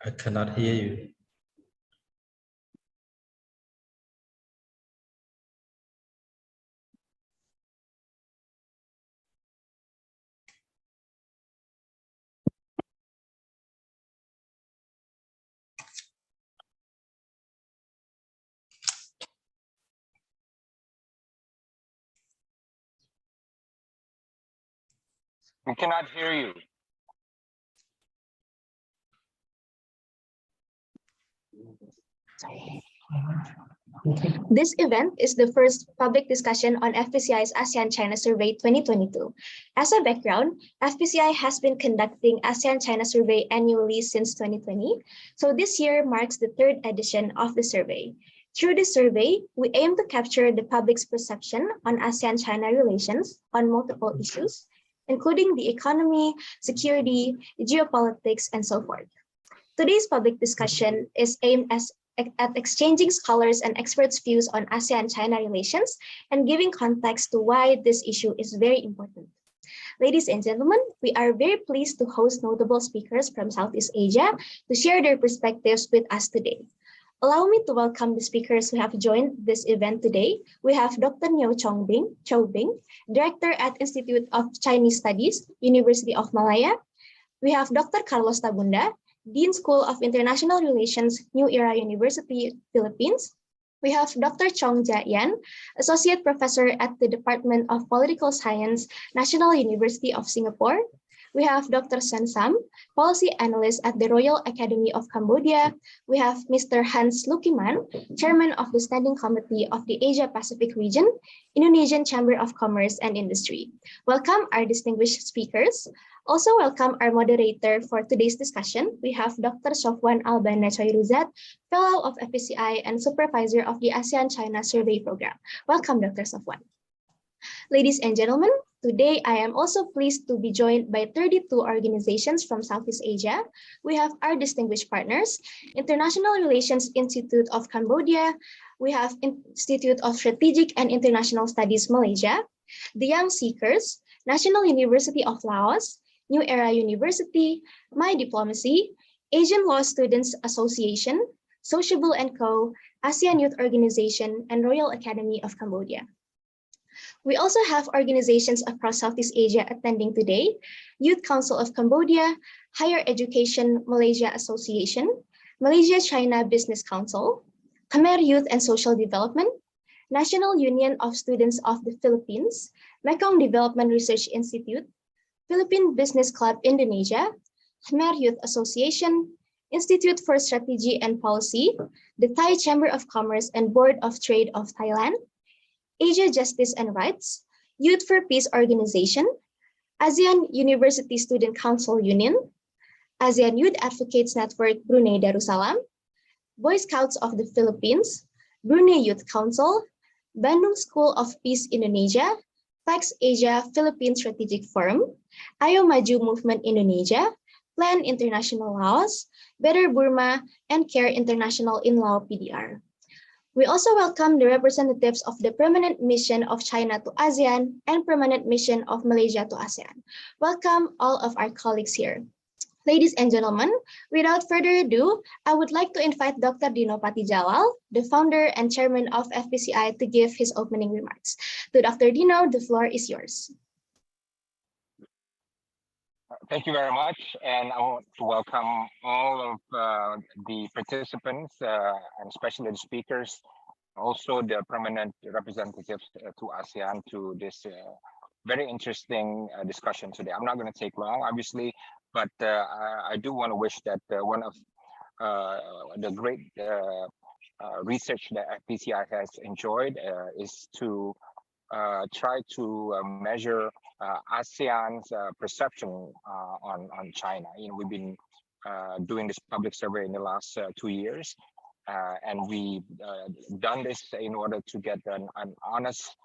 I cannot hear you. We cannot hear you. This event is the first public discussion on FPCI's ASEAN-China Survey 2022. As a background, FPCI has been conducting ASEAN-China Survey annually since 2020, so this year marks the third edition of the survey. Through the survey, we aim to capture the public's perception on ASEAN-China relations on multiple issues, including the economy, security, geopolitics, and so forth. Today's public discussion is aimed at exchanging scholars and experts' views on ASEAN-China relations and giving context to why this issue is very important. Ladies and gentlemen, we are very pleased to host notable speakers from Southeast Asia to share their perspectives with us today. Allow me to welcome the speakers who have joined this event today. We have Dr. Ngeow Chow-Bing, Director at Institute of Chinese Studies, University of Malaya. We have Dr. Carlos Tabunda, Dean School of International Relations, New Era University, Philippines. We have Dr. Chong Ja Ian, Associate Professor at the Department of Political Science, National University of Singapore. We have Dr. Seun Sam, Policy Analyst at the Royal Academy of Cambodia. We have Mr. Hans Lukiman, Chairman of the Standing Committee of the Asia-Pacific Region, Indonesian Chamber of Commerce and Industry. Welcome our distinguished speakers. Also welcome our moderator for today's discussion. We have Dr. Shofwan Al Banna Choiruzzad, Fellow of FPCI and Supervisor of the ASEAN-China Survey Program. Welcome, Dr. Shofwan. Ladies and gentlemen, today I am also pleased to be joined by 32 organizations from Southeast Asia. We have our distinguished partners, International Relations Institute of Cambodia. We have Institute of Strategic and International Studies Malaysia, the Young Seekers, National University of Laos, New Era University, My Diplomacy, Asian Law Students Association, Sociable & Co., ASEAN Youth Organization, and Royal Academy of Cambodia. We also have organizations across Southeast Asia attending today: Youth Council of Cambodia, Higher Education Malaysia Association, Malaysia-China Business Council, Khmer Youth and Social Development, National Union of Students of the Philippines, Mekong Development Research Institute, Philippine Business Club Indonesia, Khmer Youth Association, Institute for Strategy and Policy, the Thai Chamber of Commerce and Board of Trade of Thailand, Asia Justice and Rights, Youth for Peace Organization, ASEAN University Student Council Union, ASEAN Youth Advocates Network Brunei Darussalam, Boy Scouts of the Philippines, Brunei Youth Council, Bandung School of Peace Indonesia, Pax Asia Philippine Strategic Forum, Ayo Maju Movement Indonesia, Plan International Laos, Better Burma, and Care International in Lao PDR. We also welcome the representatives of the Permanent Mission of China to ASEAN and Permanent Mission of Malaysia to ASEAN. Welcome all of our colleagues here. Ladies and gentlemen, without further ado, I would like to invite Dr. Dino Patijalal, the founder and chairman of FPCI, to give his opening remarks. To Dr. Dino, the floor is yours. Thank you very much, and I want to welcome all of the participants and especially the speakers, also the permanent representatives to ASEAN to this very interesting discussion today. I'm not going to take long, obviously, but I do want to wish that one of the great research that FPCI has enjoyed is to try to measure ASEAN's perception on China. You know, we've been doing this public survey in the last 2 years, and we've done this in order to get an honest,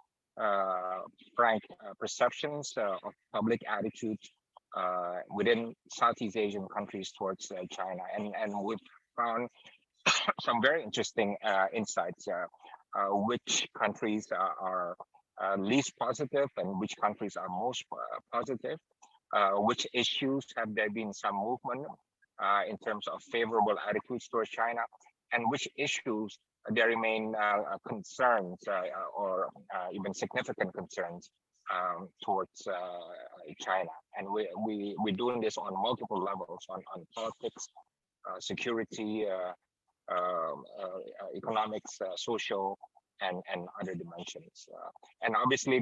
frank perceptions of public attitude within Southeast Asian countries towards China, and we've found some very interesting insights. Which countries are least positive and which countries are most positive, which issues have there been some movement, in terms of favorable attitudes towards China, and which issues there remain concerns or even significant concerns towards China. And we're doing this on multiple levels, on politics, security, economics, social, and other dimensions. And obviously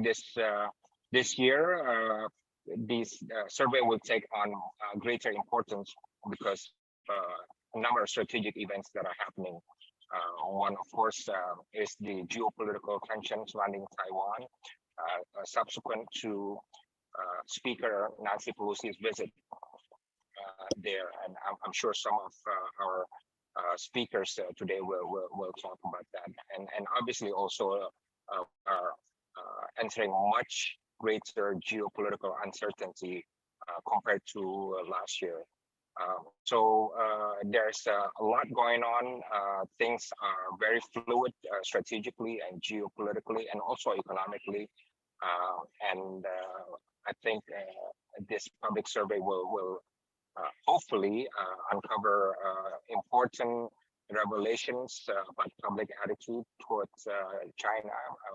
this year, this survey will take on greater importance because a number of strategic events that are happening. One, of course, is the geopolitical tension surrounding Taiwan, subsequent to Speaker Nancy Pelosi's visit there. And I'm sure some of our speakers today will talk about that. And obviously also are entering much greater geopolitical uncertainty compared to last year. So there's a lot going on. Things are very fluid strategically and geopolitically and also economically. And I think this public survey will hopefully uncover important revelations about public attitude towards China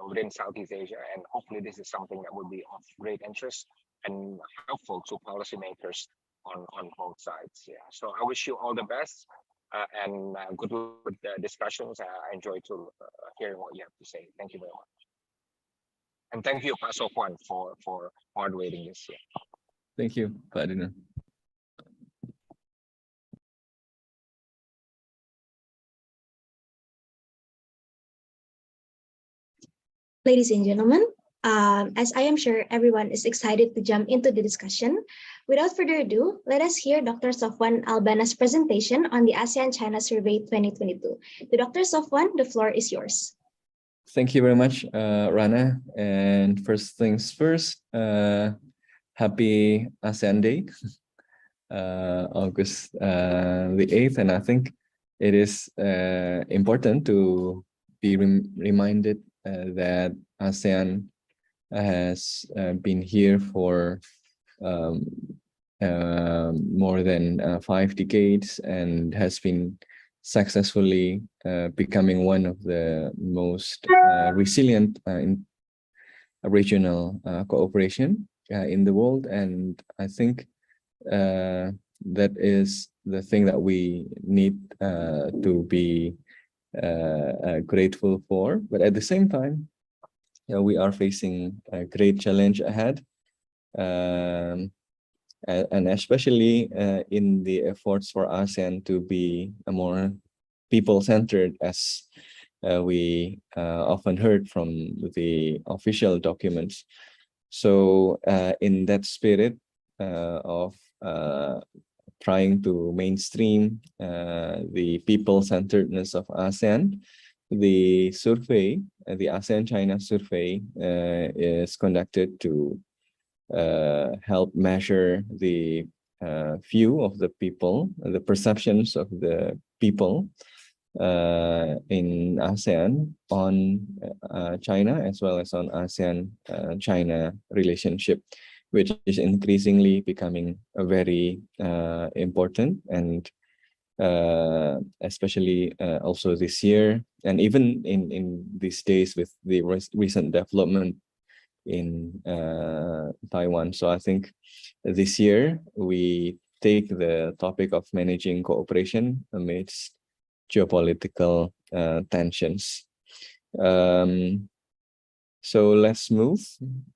within Southeast Asia. And hopefully this is something that will be of great interest and helpful to policymakers on both sides. Yeah. So I wish you all the best and good luck with the discussions. I enjoy to hearing what you have to say. Thank you very much. And thank you, Pak Shofwan, for moderating this year. Thank you, Pak Adina. Ladies and gentlemen, as I am sure everyone is excited to jump into the discussion, without further ado, let us hear Dr. Shofwan Al Banna's presentation on the ASEAN-China Survey 2022. To Dr. Shofwan, the floor is yours. Thank you very much, Rana. And first things first, happy ASEAN Day, August the 8th. And I think it is important to be reminded that ASEAN has been here for more than 5 decades and has been successfully becoming one of the most resilient in regional cooperation in the world. And I think that is the thing that we need to be grateful for. But at the same time, we are facing a great challenge ahead, and especially in the efforts for ASEAN to be a more people-centered, as we often heard from the official documents. So in that spirit of trying to mainstream the people-centeredness of ASEAN, the survey, the ASEAN-China survey, is conducted to help measure the view of the people, the perceptions of the people in ASEAN on China, as well as on ASEAN-China relationship, which is increasingly becoming a very important, and especially also this year, and even in these days with the recent development in Taiwan. So I think this year we take the topic of managing cooperation amidst geopolitical tensions. So let's move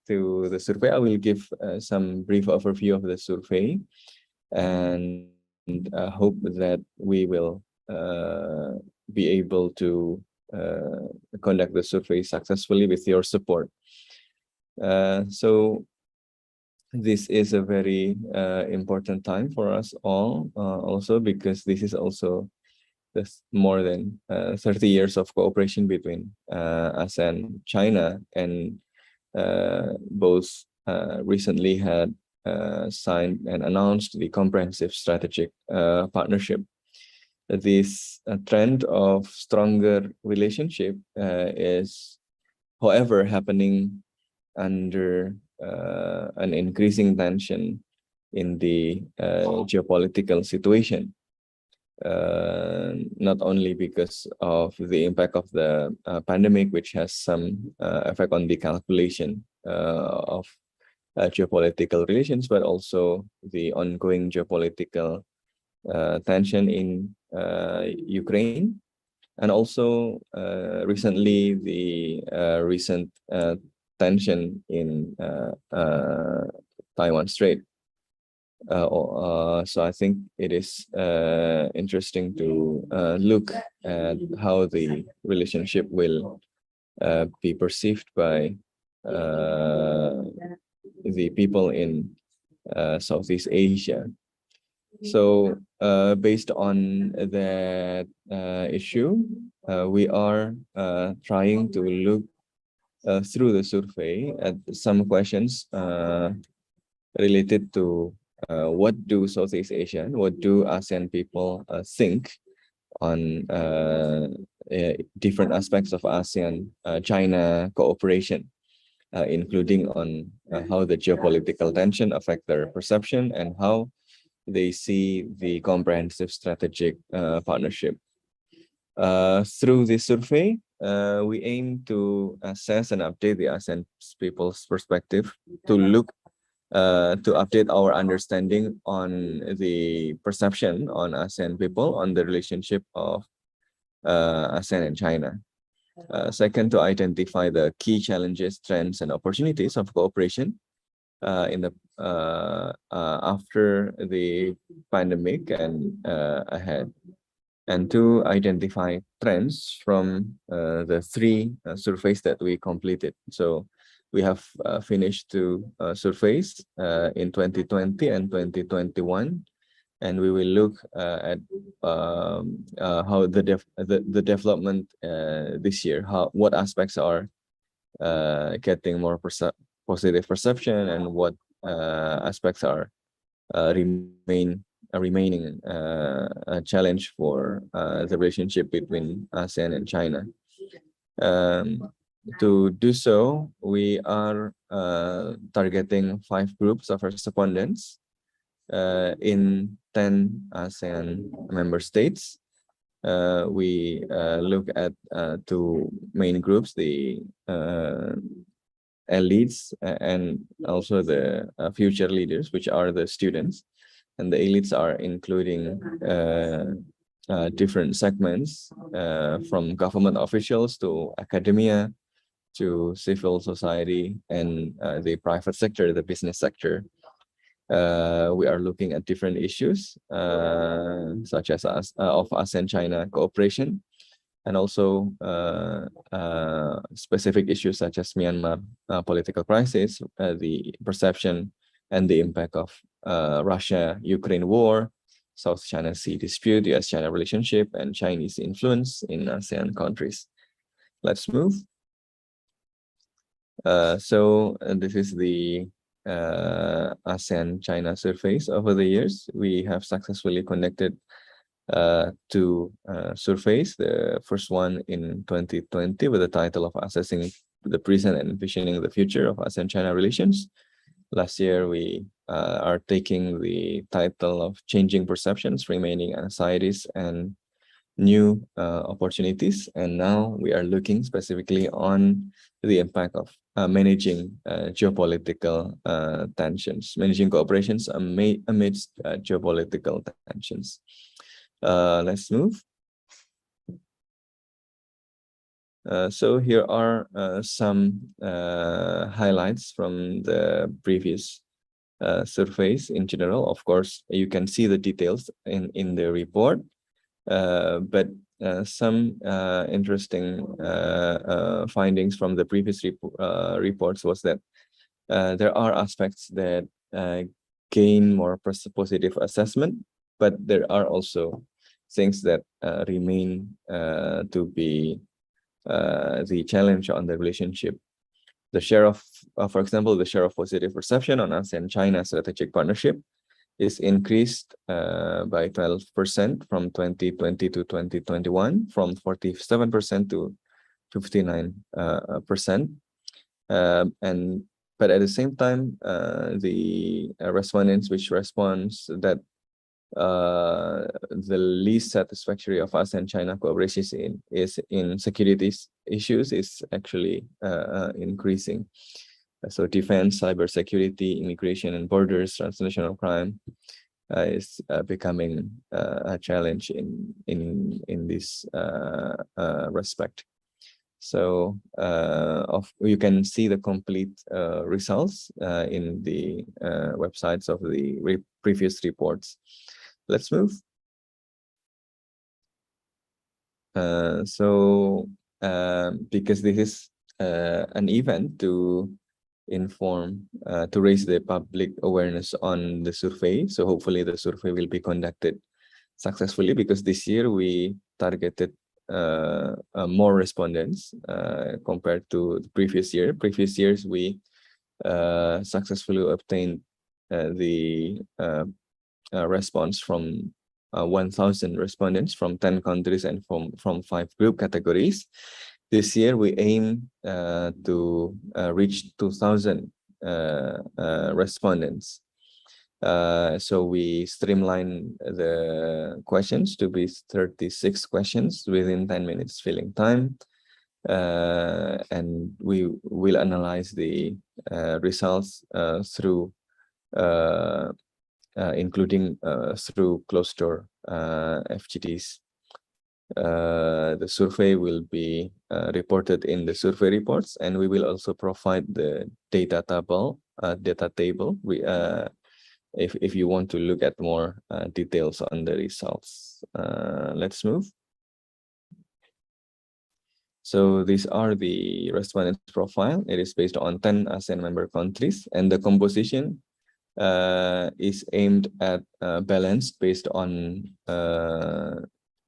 to the survey. I will give some brief overview of the survey, and hope that we will be able to conduct the survey successfully with your support. So this is a very important time for us all, also because this is also more than 30 years of cooperation between ASEAN, China, and both recently had signed and announced the comprehensive strategic partnership. This trend of stronger relationship is, however, happening under an increasing tension in the geopolitical situation. not only because of the impact of the pandemic, which has some effect on the calculation of geopolitical relations, but also the ongoing geopolitical tension in Ukraine, and also recently the recent tension in Taiwan Strait. So I think it is interesting to look at how the relationship will be perceived by the people in Southeast Asia. So based on that issue, we are trying to look through the survey at some questions related to what do Southeast Asian, what do ASEAN people think on different aspects of ASEAN-China cooperation, including on how the geopolitical tension affect their perception and how they see the comprehensive strategic partnership. Through this survey, we aim to assess and update the ASEAN people's perspective to look to update our understanding on the perception on ASEAN people on the relationship of ASEAN and China. Second, to identify the key challenges, trends, and opportunities of cooperation in the after the pandemic and ahead, and to identify trends from the three surveys that we completed. So we have finished two surveys in 2020 and 2021, and we will look at how the development this year, what aspects are getting more positive perception, and what aspects are remaining a challenge for the relationship between ASEAN and China. To do so, we are targeting 5 groups of respondents in 10 ASEAN member states. We look at 2 main groups, the elites and also the future leaders, which are the students. And the elites are including different segments from government officials to academia to civil society and the private sector, the business sector. We are looking at different issues such as of ASEAN-China cooperation, and also specific issues such as Myanmar political crisis, the perception and the impact of Russia-Ukraine war, South China Sea dispute, US-China relationship, and Chinese influence in ASEAN countries. Let's move. So this is the ASEAN-China surveys over the years. We have successfully conducted 2 surveys. The first one in 2020 with the title of Assessing the Present and Envisioning the Future of ASEAN-China Relations. Last year, we are taking the title of Changing Perceptions, Remaining Anxieties, and New Opportunities. And now we are looking specifically on the impact of managing geopolitical tensions, managing cooperations amidst geopolitical tensions. Let's move. So here are some highlights from the previous surveys in general. Of course, you can see the details in the report, but some interesting findings from the previous reports was that there are aspects that gain more positive assessment, but there are also things that remain to be the challenge on the relationship. The share of, for example, the share of positive perception on ASEAN-China strategic partnership is increased by 12% from 2020 to 2021, from 47% to 59%. But at the same time, the respondents which responds that the least satisfactory of ASEAN-China cooperation is in securities issues is actually increasing. So defense, cybersecurity, immigration and borders, transnational crime is becoming a challenge in this respect. So you can see the complete results in the websites of the previous reports. Let's move. Because this is an event to inform, to raise the public awareness on the survey. So hopefully the survey will be conducted successfully, because this year we targeted more respondents compared to the previous year. Previous years we successfully obtained the response from 1,000 respondents from 10 countries and from 5 group categories. This year we aim to reach 2,000 respondents. So we streamline the questions to be 36 questions within 10 minutes filling time. And we will analyze the results through including through closed-door FGDs. The survey will be reported in the survey reports, and we will also provide the data table. If you want to look at more details on the results. Let's move. So these are the respondents' profile. It is based on 10 ASEAN member countries, and the composition is aimed at balance based on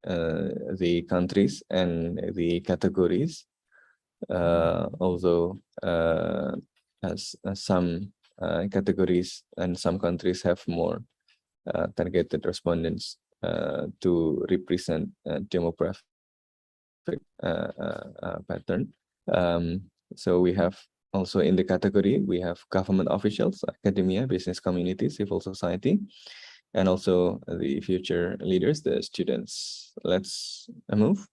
the countries and the categories. Although as some categories and some countries have more targeted respondents to represent demographic pattern. So we have also in the category, we have government officials, academia, business community, civil society, and also the future leaders, the students. Let's move.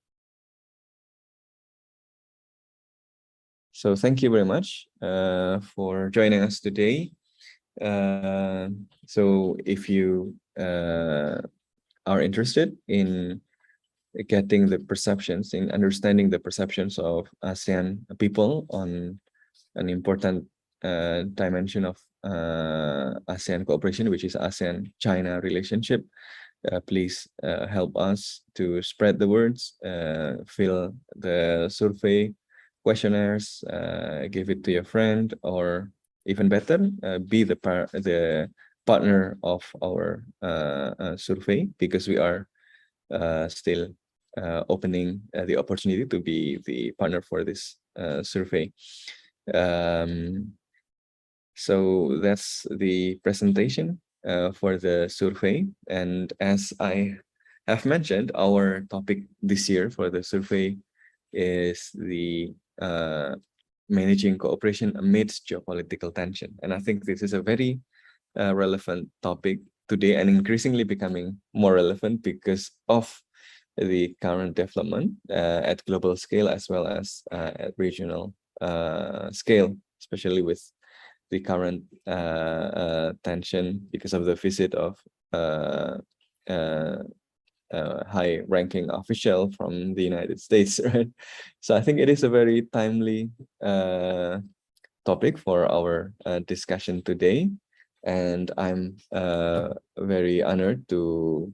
So thank you very much for joining us today. So if you are interested in getting the perceptions, in understanding the perceptions of ASEAN people on an important dimension of ASEAN cooperation, which is ASEAN-China relationship, please help us to spread the words, fill the survey questionnaires, give it to your friend, or even better, be the partner of our survey, because we are still opening the opportunity to be the partner for this survey. So that's the presentation for the survey. And as I have mentioned, our topic this year for the survey is the managing cooperation amidst geopolitical tension. And I think this is a very relevant topic today, and increasingly becoming more relevant because of the current development at global scale as well as at regional scale, especially with the current tension because of the visit of high-ranking official from the United States, right? So I think it is a very timely topic for our discussion today, and I'm very honored to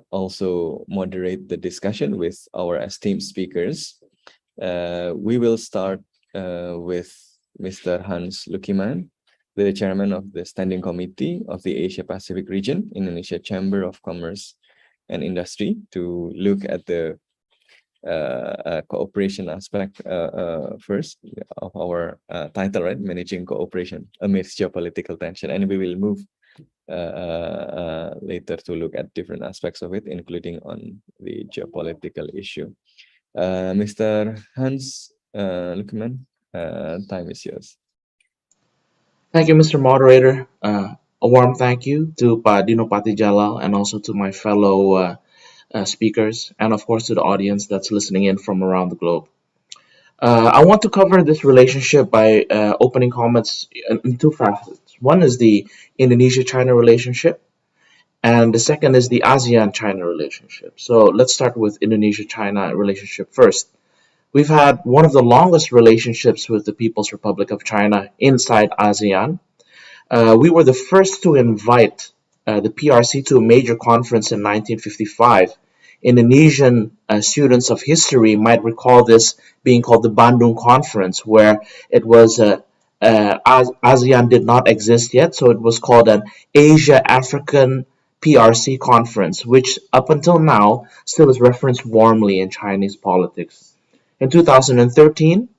also moderate the discussion with our esteemed speakers. We will start with Mr. Hans Lukiman, the chairman of the Standing Committee of the Asia Pacific Region, Indonesia Chamber of Commerce and Industry, to look at the cooperation aspect first of our title, right? Managing cooperation amidst geopolitical tension. And we will move later to look at different aspects of it, including on the geopolitical issue. Mr. Hans Lukiman, time is yours. Thank you, Mr. Moderator. A warm thank you to Pa Dino Patijalal and also to my fellow speakers, and of course to the audience that's listening in from around the globe. I want to cover this relationship by opening comments in two facets. One is the Indonesia-China relationship, and the second is the ASEAN-China relationship. So let's start with Indonesia-China relationship first. We've had one of the longest relationships with the People's Republic of China inside ASEAN. We were the first to invite the PRC to a major conference in 1955. Indonesian students of history might recall this being called the Bandung Conference, where it was ASEAN did not exist yet, so it was called an Asia African PRC conference, which up until now still is referenced warmly in Chinese politics. In 2013,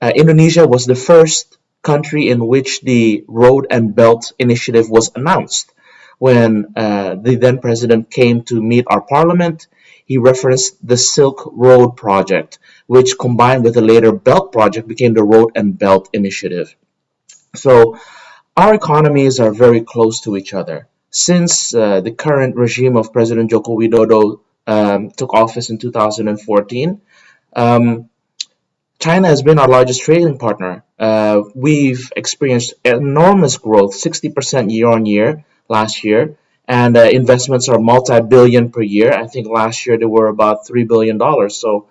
Indonesia was the first country in which the Road and Belt Initiative was announced. When the then president came to meet our parliament, he referenced the Silk Road Project, which combined with the later Belt Project became the Road and Belt Initiative. So our economies are very close to each other. Since the current regime of President Joko Widodo took office in 2014, China has been our largest trading partner. We've experienced enormous growth, 60% year on year last year, and investments are multi-billion per year. I think last year they were about $3 billion. So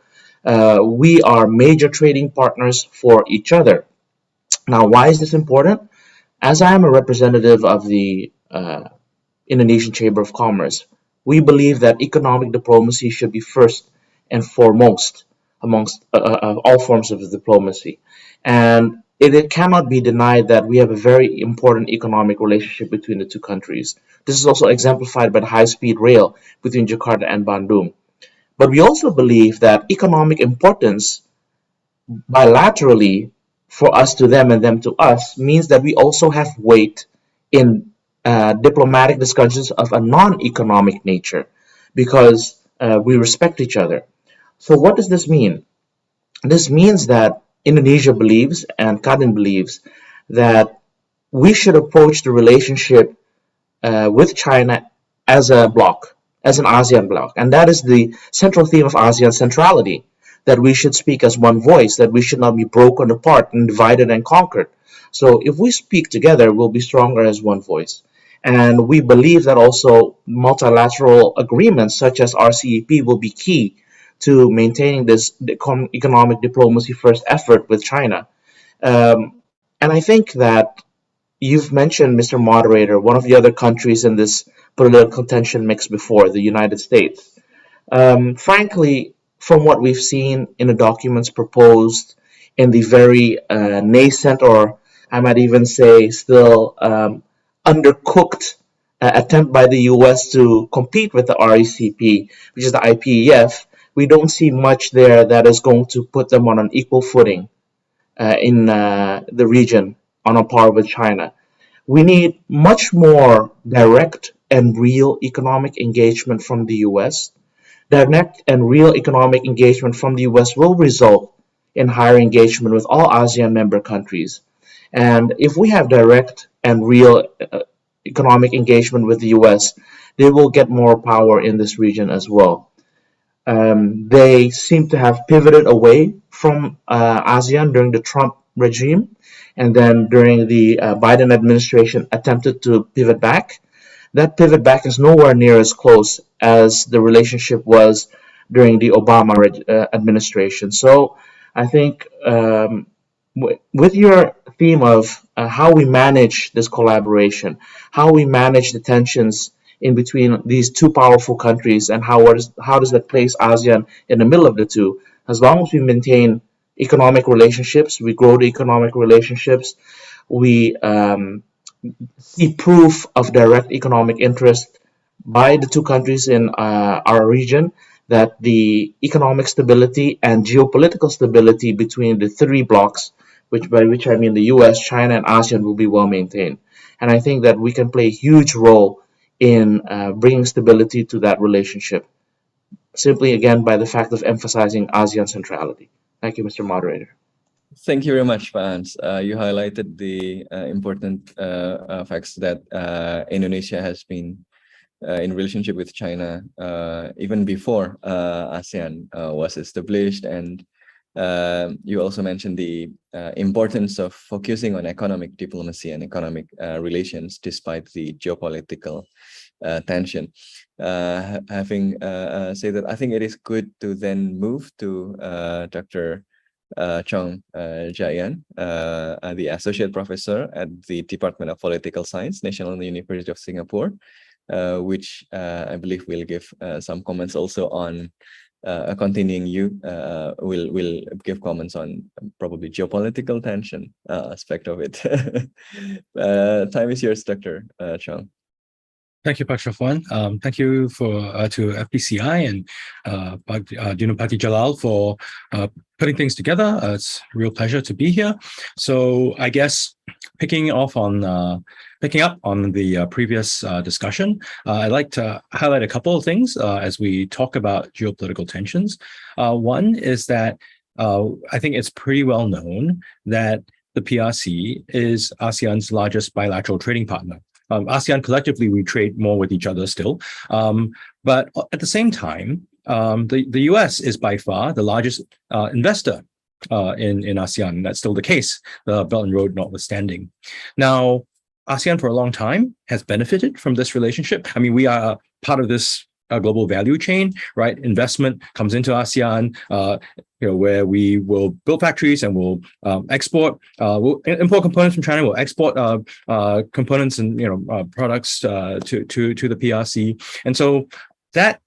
we are major trading partners for each other. Now, why is this important? As I am a representative of the Indonesian Chamber of Commerce, we believe that economic diplomacy should be first and foremost amongst all forms of diplomacy. And it cannot be denied that we have a very important economic relationship between the two countries. This is also exemplified by the high-speed rail between Jakarta and Bandung. But we also believe that economic importance bilaterally for us to them and them to us means that we also have weight in diplomatic discussions of a non-economic nature because we respect each other. So what does this mean? This means that Indonesia believes and Kadin believes that we should approach the relationship with China as a bloc, as an ASEAN bloc. And that is the central theme of ASEAN centrality, that we should speak as one voice, that we should not be broken apart and divided and conquered. So if we speak together, we'll be stronger as one voice. And we believe that also multilateral agreements such as RCEP will be key to maintaining this economic diplomacy first effort with China. And I think that you've mentioned, Mr. Moderator, one of the other countries in this political tension mix before, the United States. Frankly, from what we've seen in the documents proposed in the very nascent, or I might even say still undercooked attempt by the US to compete with the RCEP, which is the IPEF, we don't see much there that is going to put them on an equal footing in the region on a par with China. We need much more direct and real economic engagement from the US. Direct and real economic engagement from the US will result in higher engagement with all ASEAN member countries. And if we have direct and real economic engagement with the US, they will get more power in this region as well. They seem to have pivoted away from ASEAN during the Trump regime, and then during the Biden administration attempted to pivot back. That pivot back is nowhere near as close as the relationship was during the Obama administration. So I think with your theme of how we manage this collaboration, how we manage the tensions in between these two powerful countries, and how does that place ASEAN in the middle of the two? As long as we maintain economic relationships, we grow the economic relationships, we see proof of direct economic interest by the two countries in our region, that the economic stability and geopolitical stability between the three blocs, by which I mean the US, China, and ASEAN, will be well maintained. And I think that we can play a huge role in bringing stability to that relationship, simply again by the fact of emphasizing ASEAN centrality. Thank you, Mr. Moderator. Thank you very much, Hans. You highlighted the important facts that Indonesia has been in relationship with China even before ASEAN was established, and you also mentioned the importance of focusing on economic diplomacy and economic relations despite the geopolitical tension. Having said that, I think it is good to then move to Dr. Chong Ja Ian, the Associate Professor at the Department of Political Science, National University of Singapore, which I believe will give some comments also on continuing will give comments on probably geopolitical tension aspect of it. Time is yours, Dr. Chong. Thank you, Pak Shofwan. Thank you to FPCI and Pak Jalal for putting things together. It's a real pleasure to be here. So I guess picking up on the previous discussion, I'd like to highlight a couple of things as we talk about geopolitical tensions. One is that I think it's pretty well known that the PRC is ASEAN's largest bilateral trading partner. ASEAN collectively, we trade more with each other still. But at the same time, the US is by far the largest investor in ASEAN. And that's still the case, the Belt and Road notwithstanding. Now, ASEAN for a long time has benefited from this relationship. I mean, we are part of this global value chain, right? Investment comes into ASEAN, where we will build factories and we'll export, we'll import components from China, we'll export components and products to the PRC. And so that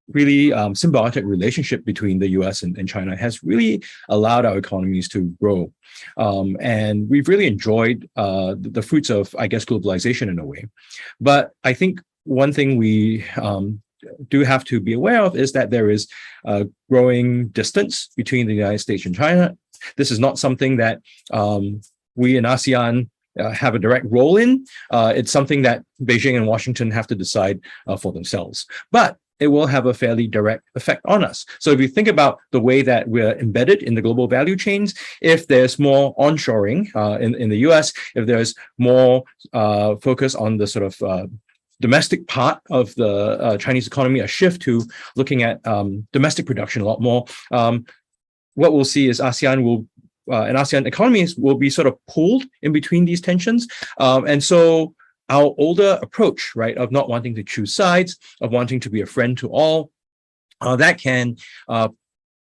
really symbiotic relationship between the US and China has really allowed our economies to grow. And we've really enjoyed the fruits of, I guess, globalization in a way. But I think one thing we do have to be aware of is that there is a growing distance between the United States and China. This is not something that we in ASEAN have a direct role in. It's something that Beijing and Washington have to decide for themselves. But it will have a fairly direct effect on us. So if you think about the way that we're embedded in the global value chains, if there's more onshoring in the US, if there's more focus on the sort of domestic part of the Chinese economy, a shift to looking at domestic production a lot more, what we'll see is ASEAN will and ASEAN economies will be sort of pulled in between these tensions. And so our older approach, right, of not wanting to choose sides, of wanting to be a friend to all, that can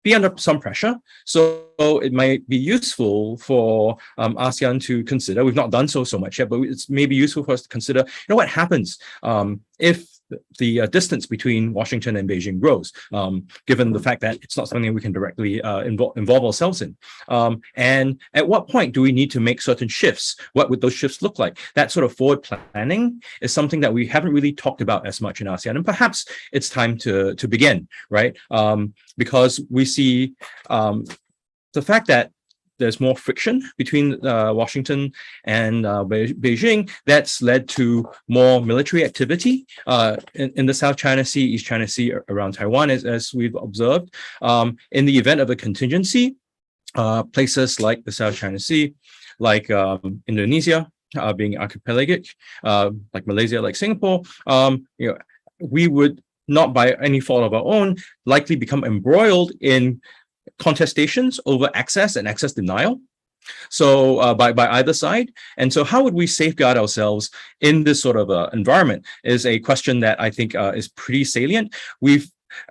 be under some pressure. So it might be useful for ASEAN to consider, we've not done so much yet, but it's maybe useful for us to consider, what happens if the distance between Washington and Beijing grows, given the fact that it's not something we can directly involve ourselves in. And at what point do we need to make certain shifts? What would those shifts look like? That sort of forward planning is something that we haven't really talked about as much in ASEAN, and perhaps it's time to begin, right? Because we see the fact that there's more friction between Washington and Beijing. That's led to more military activity in the South China Sea, East China Sea, around Taiwan, as we've observed. In the event of a contingency, places like the South China Sea, like Indonesia, being archipelagic, like Malaysia, like Singapore, we would not by any fault of our own likely become embroiled in contestations over access and access denial. So by either side. And so how would we safeguard ourselves in this sort of environment is a question that I think is pretty salient.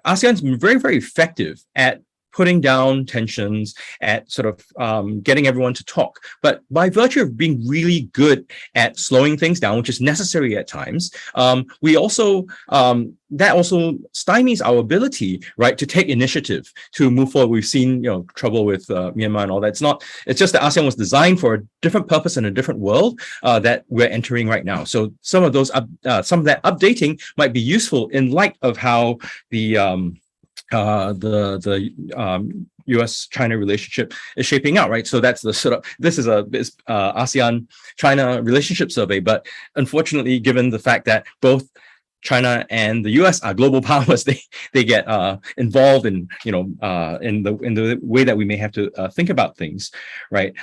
ASEAN's been very, very effective at putting down tensions, at sort of getting everyone to talk. But by virtue of being really good at slowing things down, which is necessary at times, we also, that also stymies our ability, right, to take initiative, to move forward. We've seen, trouble with Myanmar and all that. It's just that ASEAN was designed for a different purpose and a different world that we're entering right now. So some of that updating might be useful in light of how the US-China relationship is shaping out, right? So that's the sort of, this is ASEAN-China relationship survey, but unfortunately, given the fact that both China and the U.S. are global powers. They get involved in in the way that we may have to think about things, right?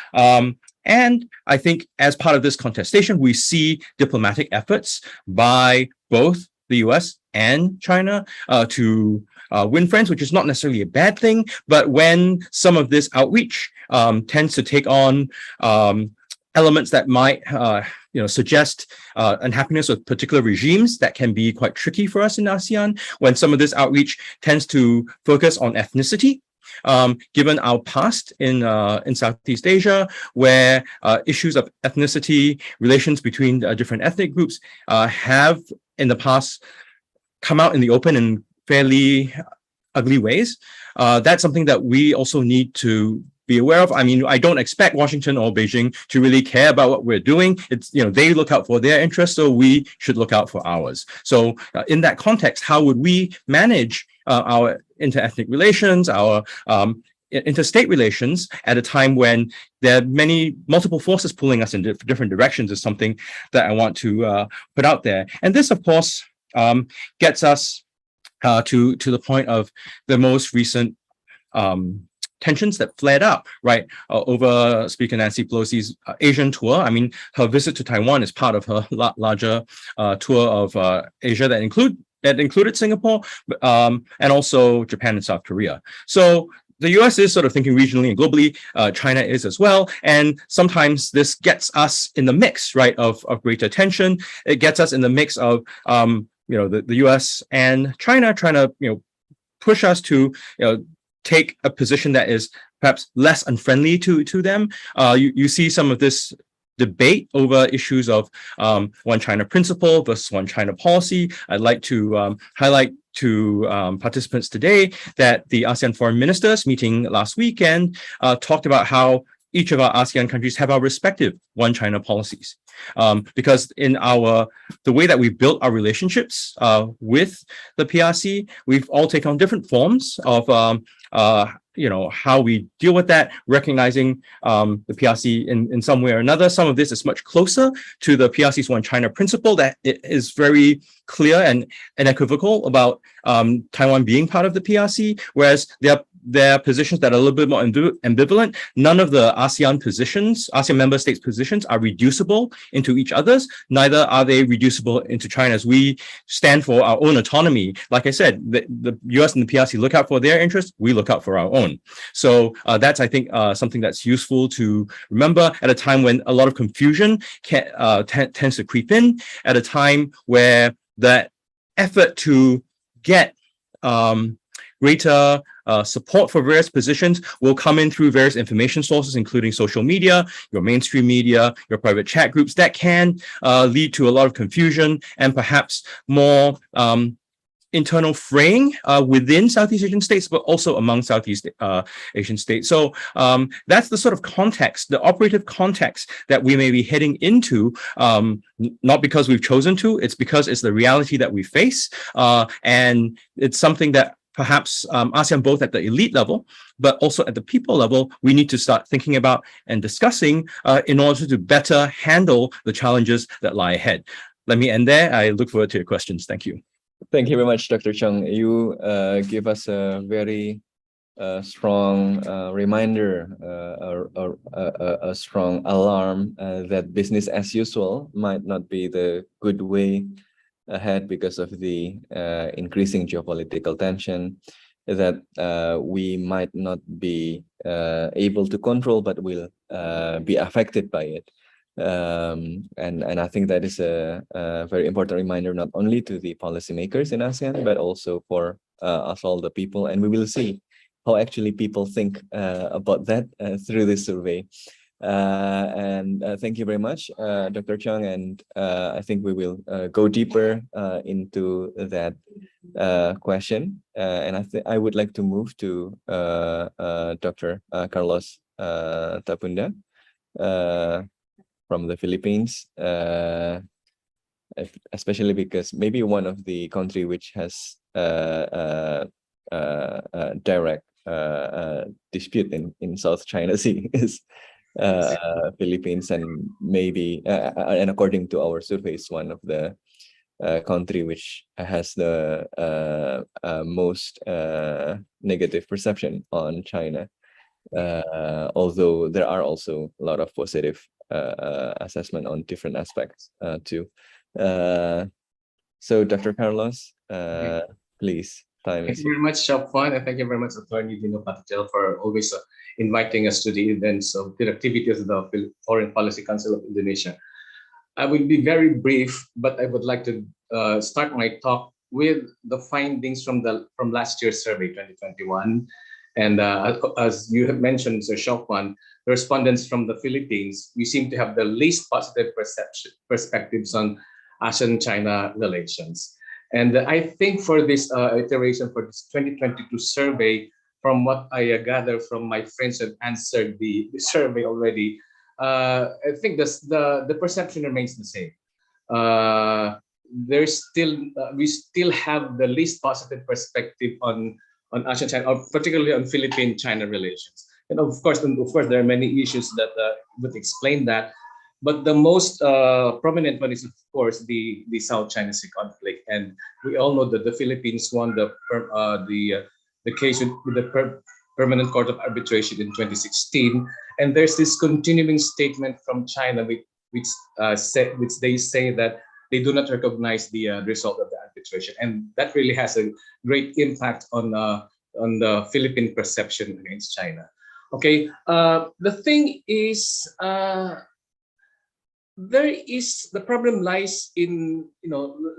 And I think as part of this contestation, we see diplomatic efforts by both the U.S. and China to win friends, which is not necessarily a bad thing. But when some of this outreach tends to take on elements that might suggest unhappiness with particular regimes, that can be quite tricky for us in ASEAN. When some of this outreach tends to focus on ethnicity, given our past in Southeast Asia, where issues of ethnicity, relations between different ethnic groups have in the past come out in the open in fairly ugly ways, that's something that we also need to be aware of. I mean, I don't expect Washington or Beijing to really care about what we're doing. It's, they look out for their interests, so we should look out for ours. So in that context, how would we manage our inter-ethnic relations, our interstate relations at a time when there are multiple forces pulling us in different directions is something that I want to put out there. And this, of course, gets us to the point of the most recent tensions that flared up, right, over Speaker Nancy Pelosi's Asian tour. I mean, her visit to Taiwan is part of her larger tour of Asia that included Singapore, and also Japan and South Korea. So the US is sort of thinking regionally and globally, China is as well. And sometimes this gets us in the mix, right, of greater tension. It gets us in the mix of, the US and China trying to, push us to, take a position that is perhaps less unfriendly to them. You see some of this debate over issues of One China principle versus One China policy. I'd like to highlight to participants today that the ASEAN foreign ministers meeting last weekend talked about how each of our ASEAN countries have our respective One China policies. Because in the way that we've built our relationships with the PRC, we've all taken on different forms of how we deal with that, recognizing the PRC in some way or another. Some of this is much closer to the PRC's One China principle, that it is very clear and unequivocal about Taiwan being part of the PRC, whereas there are positions that are a little bit more ambivalent. None of the ASEAN member states' positions are reducible into each other's, neither are they reducible into China's. We stand for our own autonomy. Like I said, the US and the PRC look out for their interests, we look out for our own. So that's, I think, something that's useful to remember at a time when a lot of confusion tends to creep in, at a time where that effort to get greater support for various positions will come in through various information sources, including social media, your mainstream media, your private chat groups, that can lead to a lot of confusion and perhaps more internal fraying within Southeast Asian states, but also among Southeast Asian states. So that's the sort of context, the operative context that we may be heading into, not because we've chosen to, it's because it's the reality that we face. And it's something that perhaps ASEAN, both at the elite level, but also at the people level, we need to start thinking about and discussing in order to better handle the challenges that lie ahead. Let me end there. I look forward to your questions. Thank you. Thank you very much, Dr. Chung. You give us a very strong reminder, a strong alarm that business as usual might not be the good way ahead because of the increasing geopolitical tension that we might not be able to control, but will be affected by it. And I think that is a very important reminder, not only to the policymakers in ASEAN, but also for us all the people. And we will see how actually people think about that through this survey. And thank you very much, Dr. Chung. And I think we will go deeper into that question. And I would like to move to Dr. Carlos Tabunda from the Philippines, especially because maybe one of the country which has direct dispute in South China Sea is Philippines, and maybe and according to our surveys, one of the country which has the most negative perception on China. Although there are also a lot of positive assessment on different aspects too. So Dr. Carlos, please. Thank you very much, Shofwan, and thank you very much, Attorney Dino Patitel, for always inviting us to the events of the activities of the Foreign Policy Council of Indonesia. I will be very brief, but I would like to start my talk with the findings from last year's survey, 2021. And as you have mentioned, Sir Shofwan, the respondents from the Philippines, we seem to have the least positive perspectives on ASEAN-China relations. And I think for this iteration, for this 2022 survey, from what I gather from my friends who have answered the survey already, I think the perception remains the same. We still have the least positive perspective on ASEAN-China, or particularly on Philippine-China relations. And of course, there are many issues that would explain that. But the most prominent one is, of course, the South China Sea conflict, and we all know that the Philippines won the case with the Permanent Court of Arbitration in 2016, and there's this continuing statement from China which they say that they do not recognize the result of the arbitration, and that really has a great impact on the Philippine perception against China. Okay, the thing is. The problem lies in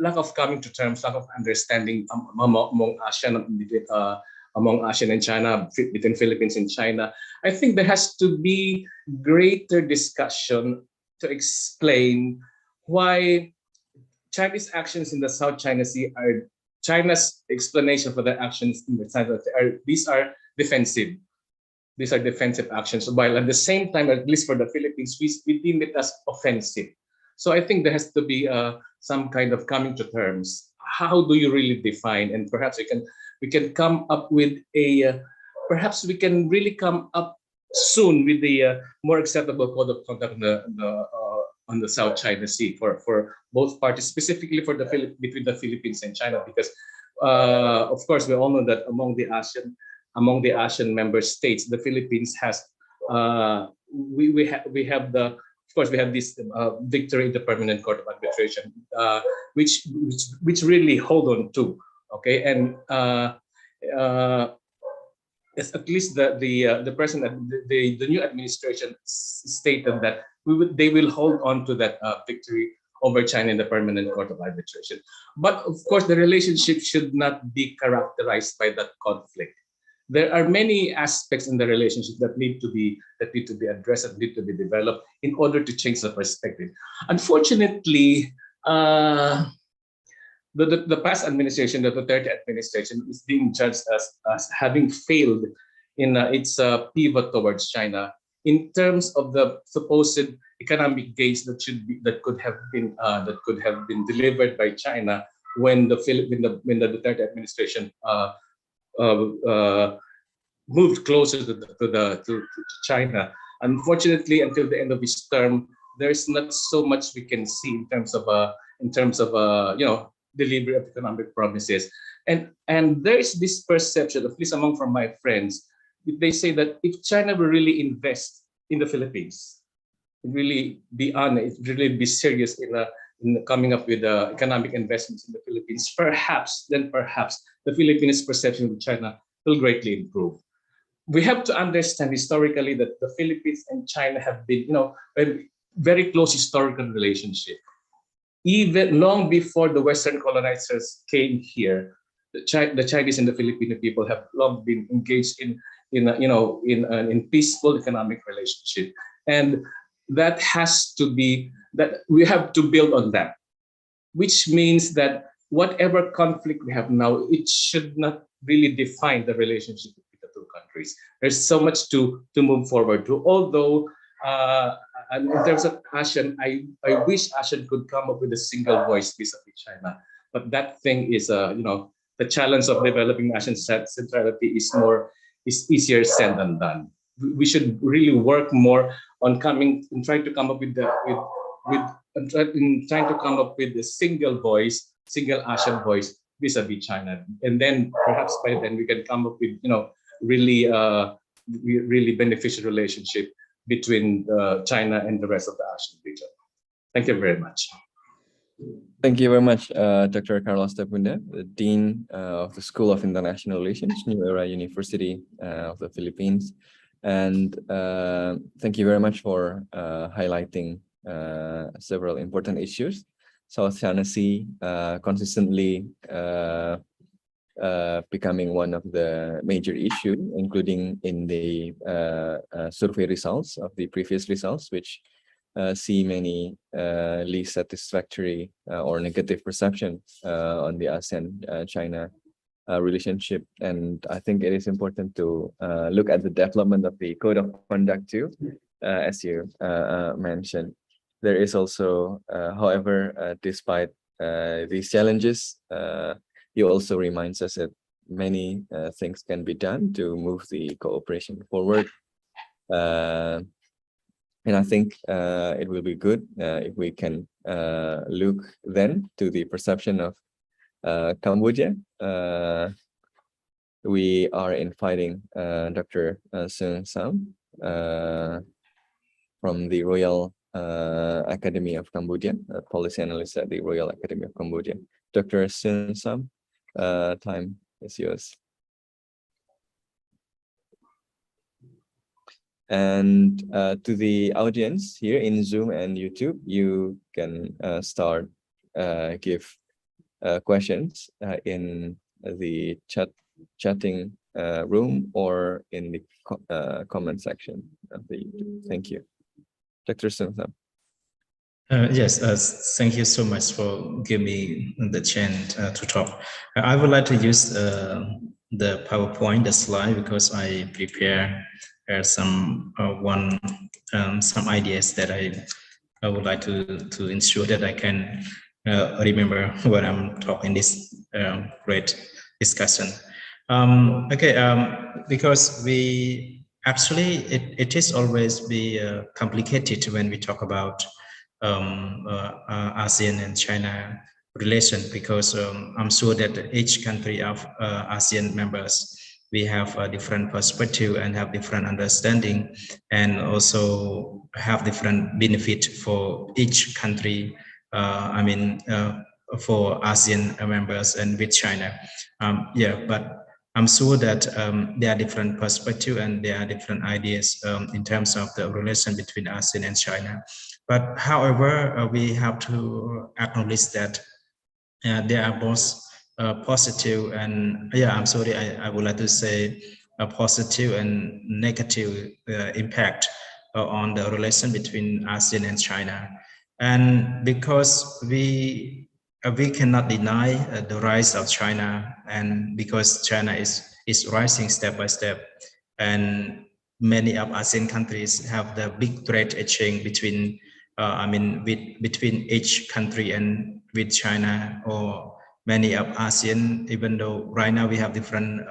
lack of coming to terms, lack of understanding among ASEAN and China, between Philippines and China. I think there has to be greater discussion to explain why Chinese actions in the South China Sea are China's explanation for their actions in the South China Sea. These are defensive. These are defensive actions, while at the same time, at least for the Philippines, we deem it as offensive. So I think there has to be some kind of coming to terms. How do you really define? And perhaps we can come up with perhaps we can really come up soon with the more acceptable code of conduct on the South China Sea for both parties, specifically between the Philippines and China, because of course we all know that among the ASEAN member states, the Philippines has we have this victory in the Permanent Court of Arbitration, which really hold on to. Okay, and at least the president, the new administration stated that they will hold on to that victory over China in the Permanent Court of Arbitration. But of course, the relationship should not be characterized by that conflict. There are many aspects in the relationship that need to be addressed and need to be developed in order to change the perspective. Unfortunately, the past administration, the Duterte administration, is being judged as having failed in its pivot towards China in terms of the supposed economic gains that could have been delivered by China when the Duterte administration moved closer to China. Unfortunately, until the end of his term, there is not so much we can see in terms of delivery of economic promises. And there is this perception, at least from my friends, they say that if China will really invest in the Philippines, really be honest, really be serious in coming up with economic investments in the Philippines, perhaps the Philippines' perception of China will greatly improve. We have to understand historically that the Philippines and China have been, a very close historical relationship. Even long before the Western colonizers came here, the Chinese and the Filipino people have long been engaged in peaceful economic relationship, and that we have to build on that, which means that whatever conflict we have now, it should not really define the relationship between the two countries. There's so much to move forward to. Although in terms of ASEAN, I wish ASEAN could come up with a single voice vis-a-vis China, but that thing is the challenge of developing ASEAN centrality is easier said than done. We should really work more on trying to come up with a single voice single ASEAN voice vis-a-vis China. And then perhaps by then we can come up with, really really beneficial relationship between China and the rest of the ASEAN region. Thank you very much. Thank you very much, Dr. Carlos Tabunda, the Dean of the School of International Relations, New Era University of the Philippines. And thank you very much for highlighting several important issues. South China Sea consistently becoming one of the major issues, including in the survey results of the previous results, which see many least satisfactory or negative perception on the ASEAN-China relationship. And I think it is important to look at the development of the code of conduct too, as you mentioned. There is also, however, despite these challenges, he also reminds us that many things can be done to move the cooperation forward. And I think it will be good if we can look then to the perception of Cambodia. We are inviting Dr. Seun Sam from the Royal Academy of Cambodia, a policy analyst at the Royal Academy of Cambodia. Dr. Seun Sam, time is yours. And to the audience here in Zoom and YouTube, you can start give questions in the chatting room or in the comment section of the YouTube. Thank you. Dr. Seun Sam. Yes, thank you so much for giving me the chance to talk. I would like to use the PowerPoint, the slide, because I prepare some ideas that I would like to ensure that I can remember what I'm talking this great discussion. Because we actually it is always be complicated when we talk about ASEAN and China relation, because I'm sure that each country of ASEAN members, we have a different perspective and have different understanding, and also have different benefit for each country. For ASEAN members and with China. But I'm sure that there are different perspectives and there are different ideas in terms of the relation between ASEAN and China. But however, we have to acknowledge that there are both positive and I would like to say a positive and negative impact on the relation between ASEAN and China. And because we cannot deny the rise of China, and because China is rising step by step, and many of ASEAN countries have the big trade exchange between between each country and with China, or many of ASEAN, even though right now we have different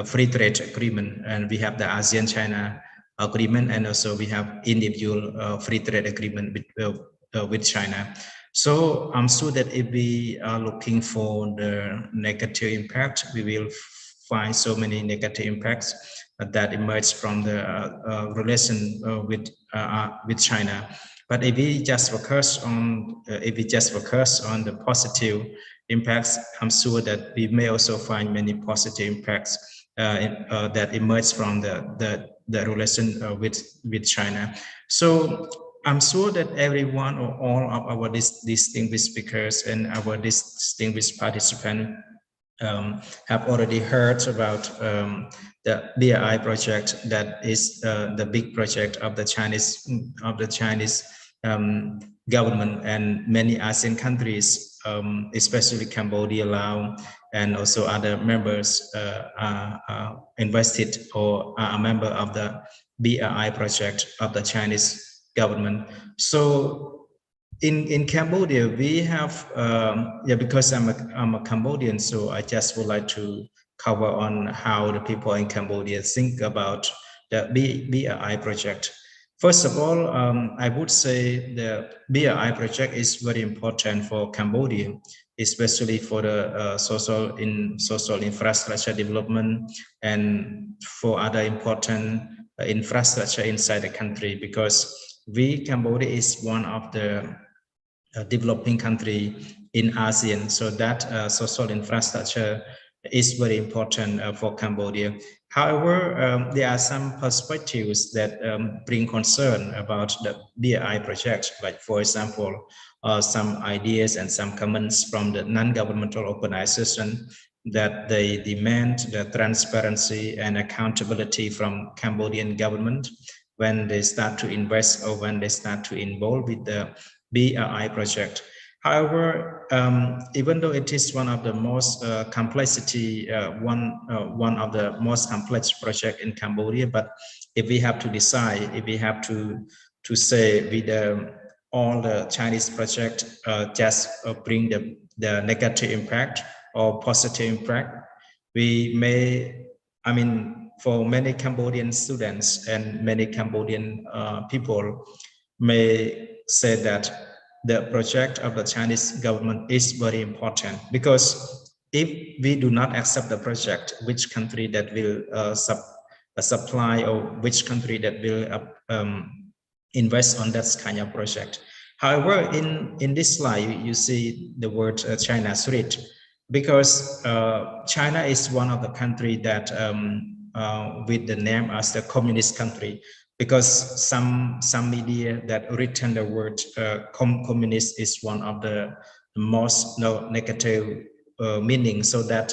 free trade agreement, and we have the ASEAN-China agreement, and also we have individual free trade agreement with China. So I'm sure that if we are looking for the negative impact, we will find so many negative impacts that emerge from the relation with China. But if we just focus on the positive impacts, I'm sure that we may also find many positive impacts that emerge from the relation with China. So I'm sure that everyone or all of our distinguished speakers and our distinguished participants have already heard about the BRI project, that is the big project of the Chinese government, and many ASEAN countries, especially Cambodia, Laos, and also other members are invested or are a member of the BRI project of the Chinese government. So in Cambodia, we have because I'm a Cambodian, so I just would like to cover on how the people in Cambodia think about the BRI project. First of all, I would say the BRI project is very important for Cambodia. especially for the social infrastructure development and for other important infrastructure inside the country, because Cambodia is one of the developing country in ASEAN, so that social infrastructure is very important for Cambodia. However, there are some perspectives that bring concern about the BRI project, like for example, some ideas and some comments from the non-governmental organization that they demand the transparency and accountability from Cambodian government when they start to invest or when they start to involve with the BRI project. However, even though it is one of the most one of the most complex project in Cambodia, but if we have to decide, if we have to say with all the Chinese project just bring the negative impact or positive impact, we may, I mean, for many Cambodian students and many Cambodian people may say that the project of the Chinese government is very important, because if we do not accept the project, which country that will supply or which country that will invest on that kind of project. However, in this slide, you see the word China's rate, because China is one of the country that with the name as the communist country, because some media that written the word communist is one of the most negative meaning, so that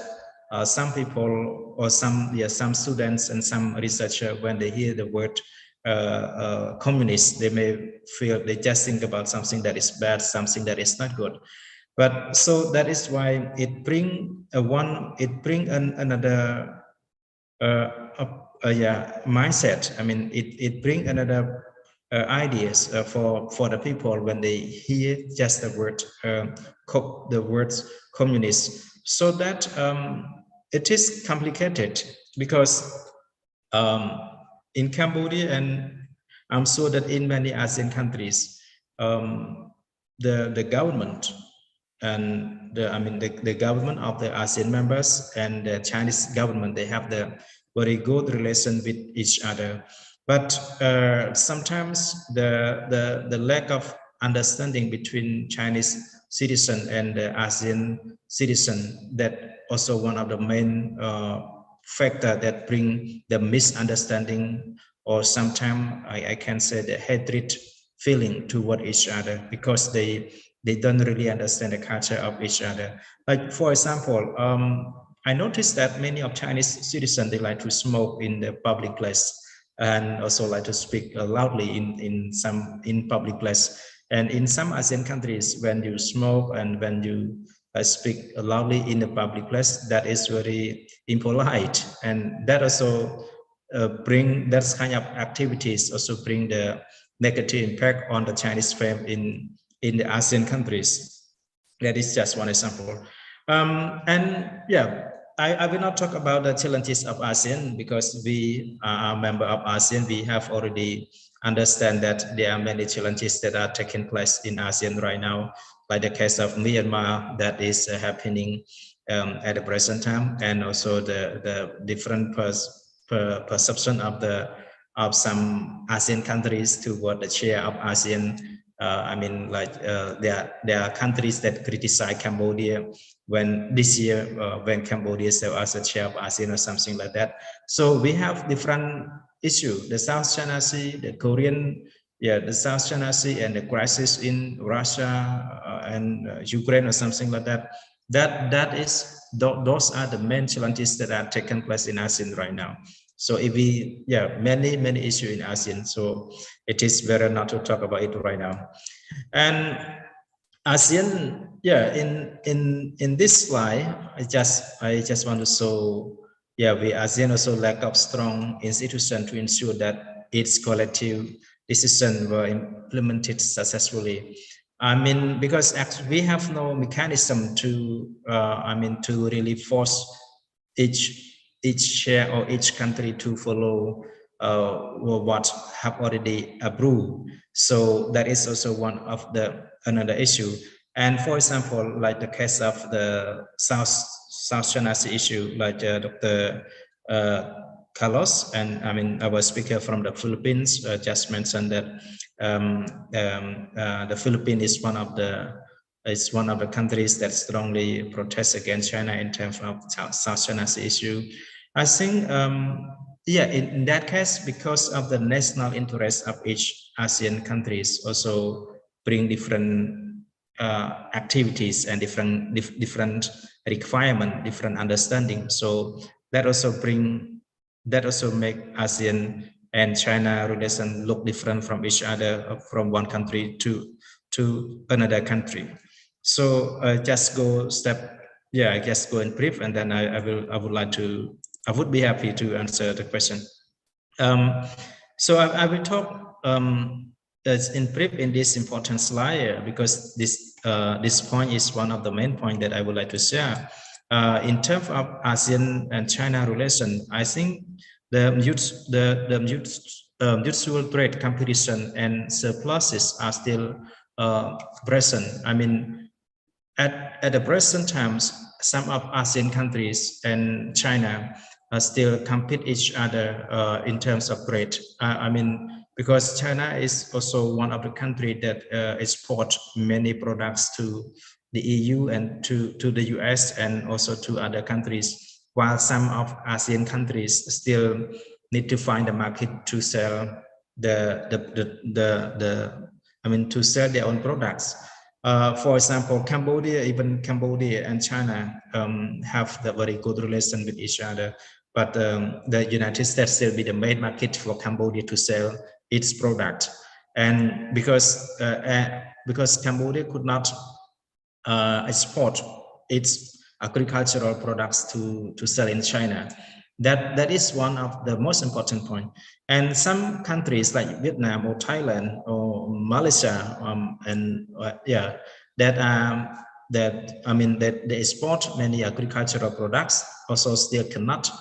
some people or some students and some researchers, when they hear the word communist, they may feel, they just think about something that is bad, something that is not good. But so that is why it bring another mindset. I mean, it bring another ideas for the people when they hear just the words communist. So that it is complicated, because in Cambodia, and I'm sure that in many ASEAN countries, the government and the government of the ASEAN members and the Chinese government, they have the very good relation with each other. But sometimes the lack of understanding between Chinese citizen and the ASEAN citizen, that also one of the main factor that bring the misunderstanding, or sometimes I can say the hatred feeling toward each other, because they don't really understand the culture of each other. Like for example, I noticed that many of Chinese citizens, they like to smoke in the public place, and also like to speak loudly in public place. And in some ASEAN countries, when you smoke and when you speak loudly in the public place, that is very impolite, and that also bring that kind of activities also bring the negative impact on the Chinese fame in the ASEAN countries. That is just one example. And yeah, I will not talk about the challenges of ASEAN, because we are a member of ASEAN. We have already understand that there are many challenges that are taking place in ASEAN right now, like the case of Myanmar that is happening at the present time, and also the different perception of some ASEAN countries toward the chair of ASEAN. There are countries that criticize Cambodia when this year when Cambodia served as a chair of ASEAN or something like that. So we have different issues: the South China Sea, the the South China Sea, and the crisis in Russia and Ukraine or something like that. Those are the main challenges that are taking place in ASEAN right now. So if we, many issues in ASEAN. So it is better not to talk about it right now. And ASEAN, in this slide, I just want to show, we ASEAN also lack of strong institution to ensure that its collective decisions were implemented successfully. I mean, because we have no mechanism to, to really force each share or each country to follow what have already approved. So that is also one of another issue. And for example, like the case of the South China Sea issue, like Dr. Carlos, and I mean our speaker from the Philippines just mentioned that the Philippines is one of the countries that strongly protests against China in terms of South China Sea issue. I think yeah, in that case, because of the national interest of each ASEAN countries, also bring different activities and different requirement, different understanding. So that also make ASEAN and China relation look different from each other, from one country to another country. So just go step, yeah, I guess go in brief, and then I would be happy to answer the question. So I will talk in brief in this important slide, because this point is one of the main points that I would like to share. In terms of ASEAN and China relation, I think the mutual trade competition and surpluses are still present. I mean, at the present times, some of ASEAN countries and China still compete each other in terms of trade. I mean, because China is also one of the countries that export many products to the EU and to the US and also to other countries, while some of ASEAN countries still need to find a market to sell to sell their own products. For example, Cambodia and China have the very good relation with each other, but the United States still be the main market for Cambodia to sell its product. And because Cambodia could not export its agricultural products to sell in China, that is one of the most important point. And some countries like Vietnam or Thailand or Malaysia that they export many agricultural products also still cannot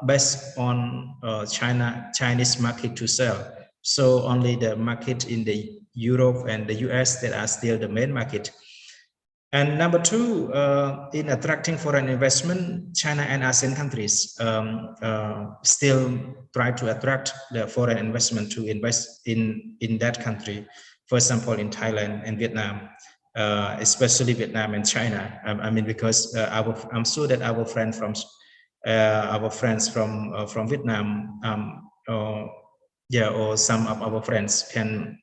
based on Chinese market to sell. So only the market in the Europe and the US that are still the main market. And number two, in attracting foreign investment, China and ASEAN countries still try to attract the foreign investment to invest in that country. For example, in Thailand and Vietnam, especially Vietnam and China. I mean, because I'm sure that our friends from Vietnam, or some of our friends can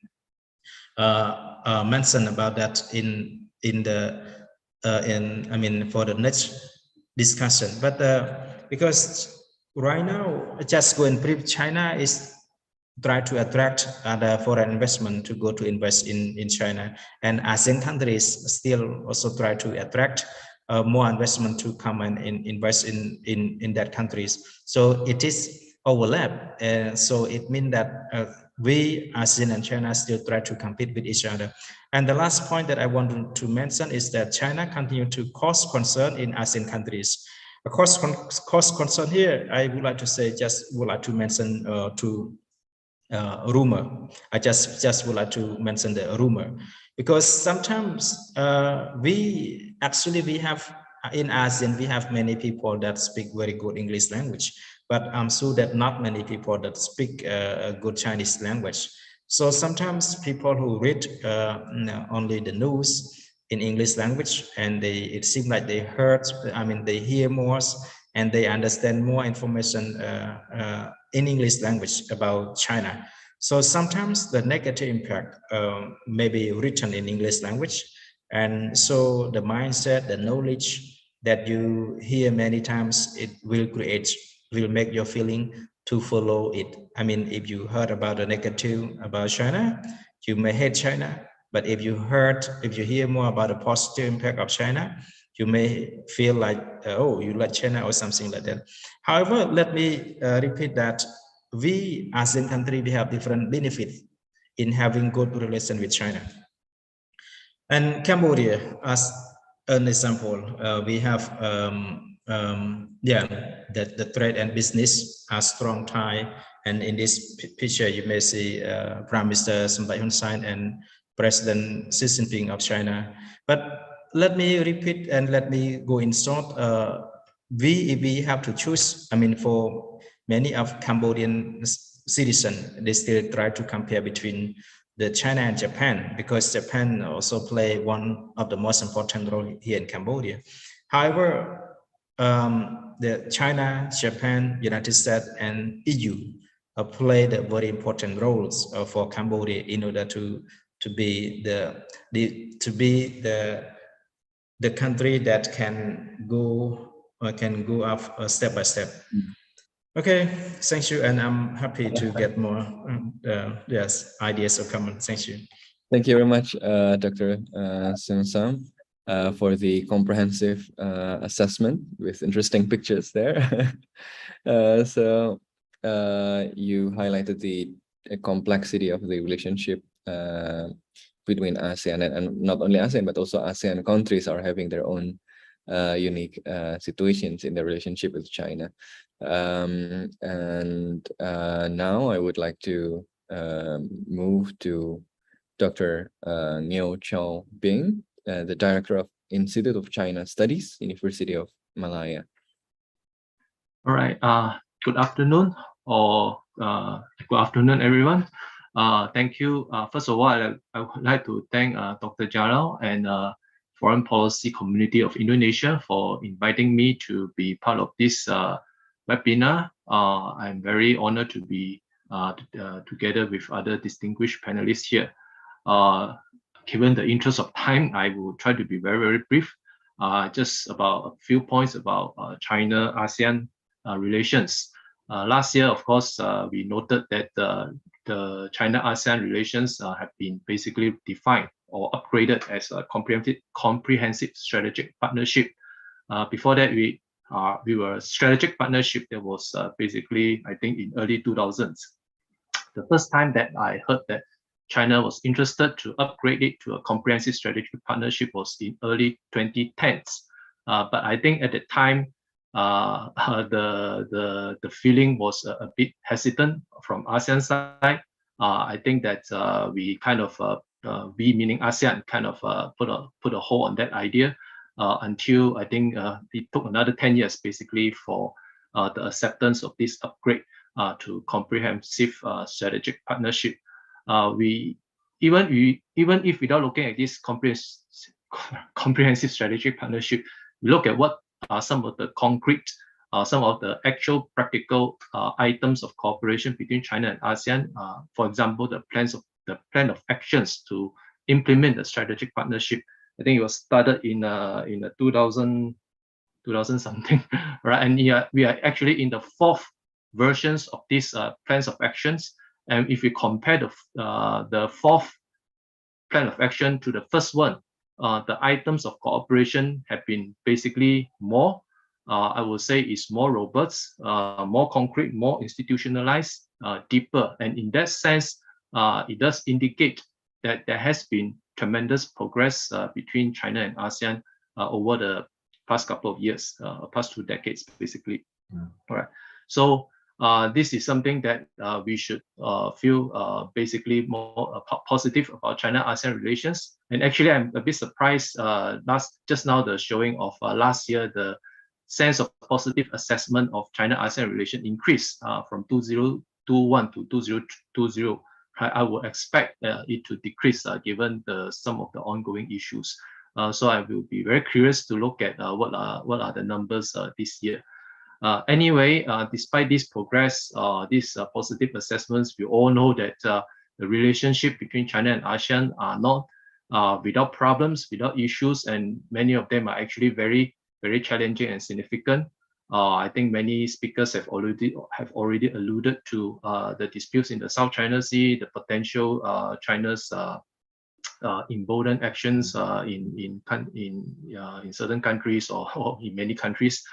mention about that for the next discussion. But because right now, just go in brief, China is try to attract other foreign investment to go to invest in China, and ASEAN countries still also try to attract more investment to come and invest in that countries. So it is overlap, so it means that we ASEAN and China still try to compete with each other. And the last point that I want to mention is that China continue to cause concern in ASEAN countries. A cause concern here, I would like to say, would like to mention rumor. I just would like to mention the rumor, because sometimes we have in ASEAN, we have many people that speak very good English language, but I'm sure that not many people that speak a good Chinese language. So sometimes people who read only the news in English language, and it seems like they hear more and they understand more information in English language about China. So sometimes the negative impact may be written in English language, and so the mindset, the knowledge that you hear many times, it will make your feeling to follow it. I mean, if you heard about the negative about China, you may hate China. But if you hear more about the positive impact of China, you may feel like, oh, you like China or something like that. However, let me repeat that we as a country, we have different benefits in having good relation with China. And Cambodia, as an example, we have the trade and business are strong tie. And in this picture, you may see Prime Minister Sun and President Xi Jinping of China. But let me repeat and let me go in short. If we have to choose, I mean, for many of Cambodian citizens, they still try to compare between the China and Japan, because Japan also play one of the most important role here in Cambodia. However, the China, Japan, United States, and EU played very important roles for Cambodia in order to be the country that can go up step by step. Okay, thank you, and I'm happy to get more ideas or comments. Thank you. Thank you very much, Dr. Seun Sam, for the comprehensive assessment with interesting pictures there. So you highlighted the complexity of the relationship between ASEAN and not only ASEAN, but also ASEAN countries are having their own unique situations in their relationship with China. And now I would like to move to Dr. Ngeow Chow-Bing, the Director of Institute of China Studies, University of Malaya. All right. Good afternoon, or good afternoon, everyone. Thank you. First of all, I would like to thank Dr. Jalal and Foreign Policy Community of Indonesia for inviting me to be part of this webinar. I'm very honored to be together with other distinguished panelists here. Given the interest of time, I will try to be very, very brief. Just about a few points about China-ASEAN relations. Last year, of course, we noted that the China-ASEAN relations have been basically defined or upgraded as a comprehensive strategic partnership. Before that, we were a strategic partnership that was basically, I think, in early 2000s. The first time that I heard that China was interested to upgrade it to a comprehensive strategic partnership was in early 2010s. But I think at the time, the feeling was a bit hesitant from ASEAN side. I think that we kind of, we meaning ASEAN, kind of put a hold on that idea until I think it took another 10 years basically for the acceptance of this upgrade to comprehensive strategic partnership. Even if without looking at this comprehensive strategic partnership, we look at what are some of the concrete, some of the actual practical items of cooperation between China and ASEAN. For example, the plan of actions to implement the strategic partnership. I think it was started in 2000 something, right? And we are actually in the 4th versions of these plans of actions. And if we compare the 4th plan of action to the first one, the items of cooperation have been basically more, I would say, is more robust, more concrete, more institutionalized, deeper. And in that sense, it does indicate that there has been tremendous progress between China and ASEAN over the past couple of years, past 2 decades, basically. All right. So this is something that we should feel basically more positive about China-ASEAN relations. And actually, I'm a bit surprised just now the showing of last year, the sense of positive assessment of China-ASEAN relation increased from 2021 to 2020. I would expect it to decrease given some of the ongoing issues. So I will be very curious to look at what are the numbers this year. Anyway, despite this progress, these positive assessments, we all know that the relationship between China and ASEAN are not without problems, without issues, and many of them are actually very, very challenging and significant. I think many speakers have already alluded to the disputes in the South China Sea, the potential China's emboldened actions in certain countries or in many countries.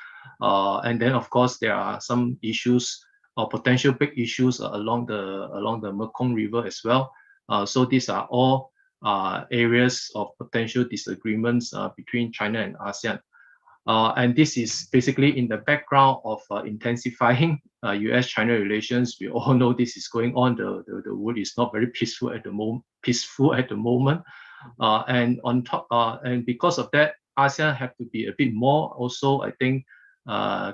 And then, of course, there are some issues or potential big issues along the Mekong River as well. So these are all areas of potential disagreements between China and ASEAN. And this is basically in the background of intensifying US-China relations. We all know this is going on. The world is not very peaceful at the moment. And on top, and because of that, ASEAN have to be a bit more also, I think,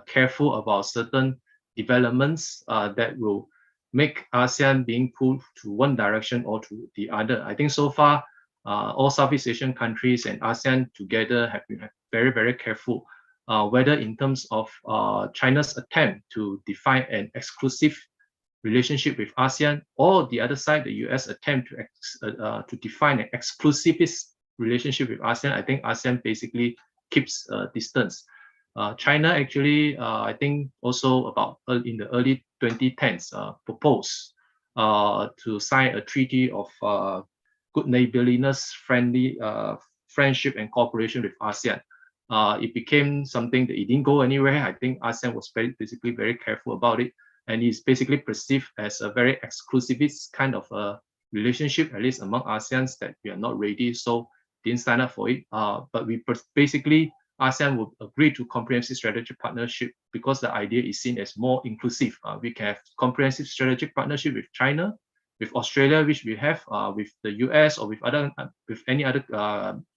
careful about certain developments that will make ASEAN being pulled to one direction or to the other. I think so far, all Southeast Asian countries and ASEAN together have been very, very careful, whether in terms of China's attempt to define an exclusive relationship with ASEAN, or the other side, the US attempt to define an exclusivist relationship with ASEAN. I think ASEAN basically keeps distance. China actually, I think also about in the early 2010s, proposed to sign a treaty of good neighborliness, friendship and cooperation with ASEAN. It became something that it didn't go anywhere. I think ASEAN was basically very careful about it, and it's basically perceived as a very exclusivist kind of a relationship, at least among ASEANs, that we are not ready, so didn't sign up for it. But we basically, ASEAN would agree to comprehensive strategic partnership because the idea is seen as more inclusive. We can have comprehensive strategic partnership with China, with Australia, which we have, with the US or with any other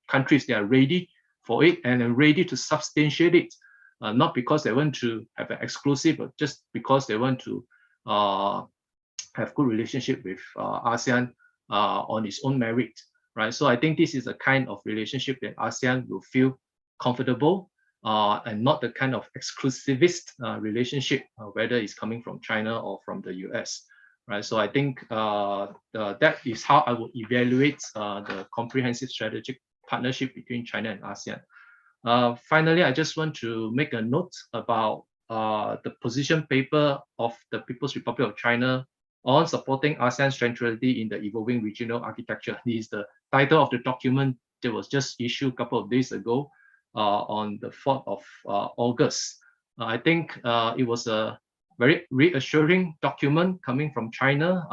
countries that are ready for it and are ready to substantiate it, not because they want to have an exclusive, but just because they want to have good relationship with ASEAN on its own merit, right? So I think this is a kind of relationship that ASEAN will feel comfortable, and not the kind of exclusivist relationship, whether it's coming from China or from the US, right? So I think that is how I would evaluate the comprehensive strategic partnership between China and ASEAN. Finally, I just want to make a note about the position paper of the People's Republic of China on supporting ASEAN's centrality in the evolving regional architecture. This is the title of the document that was just issued a couple of days ago on the 4th of August. I think it was a very reassuring document coming from China.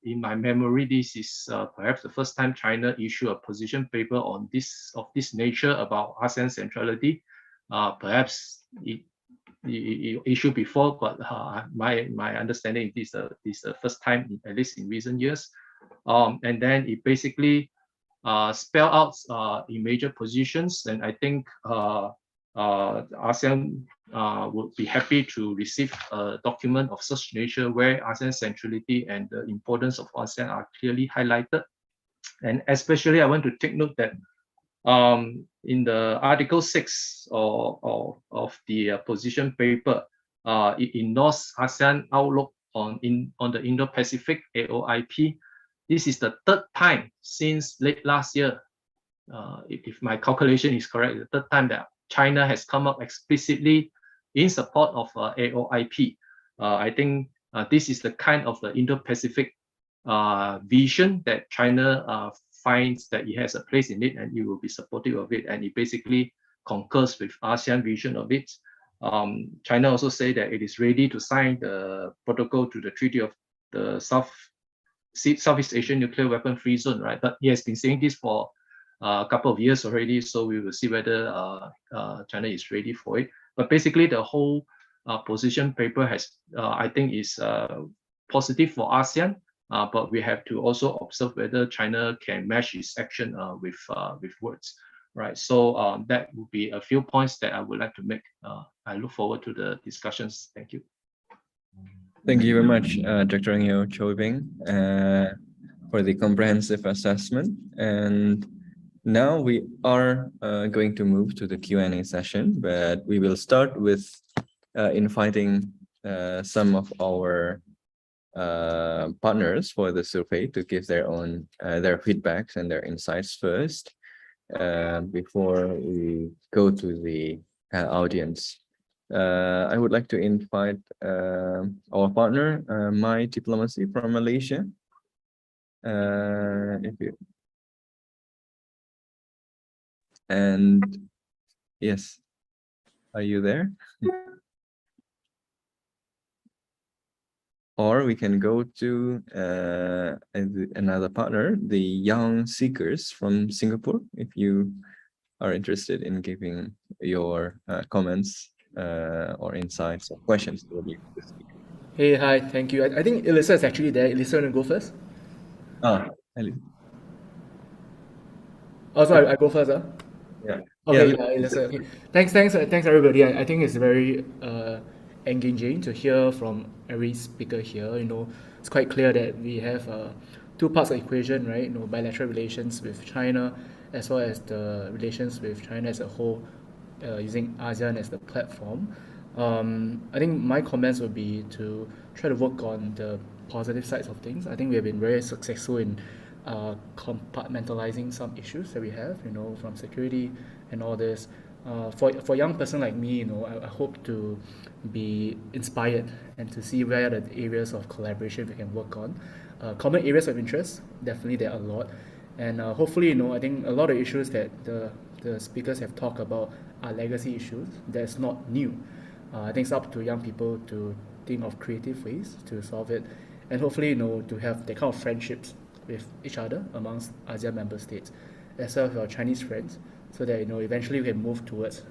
In my memory, this is perhaps the first time China issued a position paper on of this nature about ASEAN centrality. Perhaps it issued before, but my understanding is the first time, at least in recent years. And then it basically spell out in major positions, and I think ASEAN would be happy to receive a document of such nature where ASEAN centrality and the importance of ASEAN are clearly highlighted. And especially I want to take note that in the Article 6 of the position paper, it endorsed ASEAN outlook on the Indo-Pacific AOIP. This is the third time since late last year, if my calculation is correct, the third time that China has come up explicitly in support of AOIP. I think this is the kind of the Indo-Pacific vision that China finds that it has a place in it, and it will be supportive of it, and it basically concurs with ASEAN vision of it. China also say that it is ready to sign the protocol to the Treaty of the Southeast Asian Nuclear Weapon Free Zone, right? But he has been saying this for a couple of years already, so we will see whether China is ready for it. But basically, the whole position paper has, I think, is positive for ASEAN, but we have to also observe whether China can match its action with words, right? So that would be a few points that I would like to make. I look forward to the discussions. Thank you. Thank you very much, Dr. Ngeow Chow-Bing, for the comprehensive assessment. And now we are going to move to the Q&A session, but we will start with inviting some of our partners for the survey to give their own their feedbacks and their insights first before we go to the audience. I would like to invite our partner, My Diplomacy from Malaysia. And yes, are you there? Or we can go to another partner, the Young Seekers from Singapore, if you are interested in giving your comments or insights or questions to the speaker. Hey, hi, thank you. I think Elisa is actually there. Elisa, want to go first? Elisa. Oh, sorry, I go first, huh? Yeah. Okay, yeah, Elisa. Okay. Thanks, everybody. I think it's very engaging to hear from every speaker here. It's quite clear that we have two parts of the equation, right? Bilateral relations with China, as well as the relations with China as a whole, using ASEAN as the platform. I think my comments would be to try to work on the positive sides of things. I think we have been very successful in compartmentalizing some issues that we have, from security and all this. For a young person like me, I hope to be inspired and to see where are the areas of collaboration we can work on. Common areas of interest, definitely there are a lot. And hopefully, I think a lot of issues that the speakers have talked about are legacy issues. That's not new. I think it's up to young people to think of creative ways to solve it, and hopefully, to have that kind of friendships with each other amongst ASEAN member states, as well as our Chinese friends, so that eventually we can move towards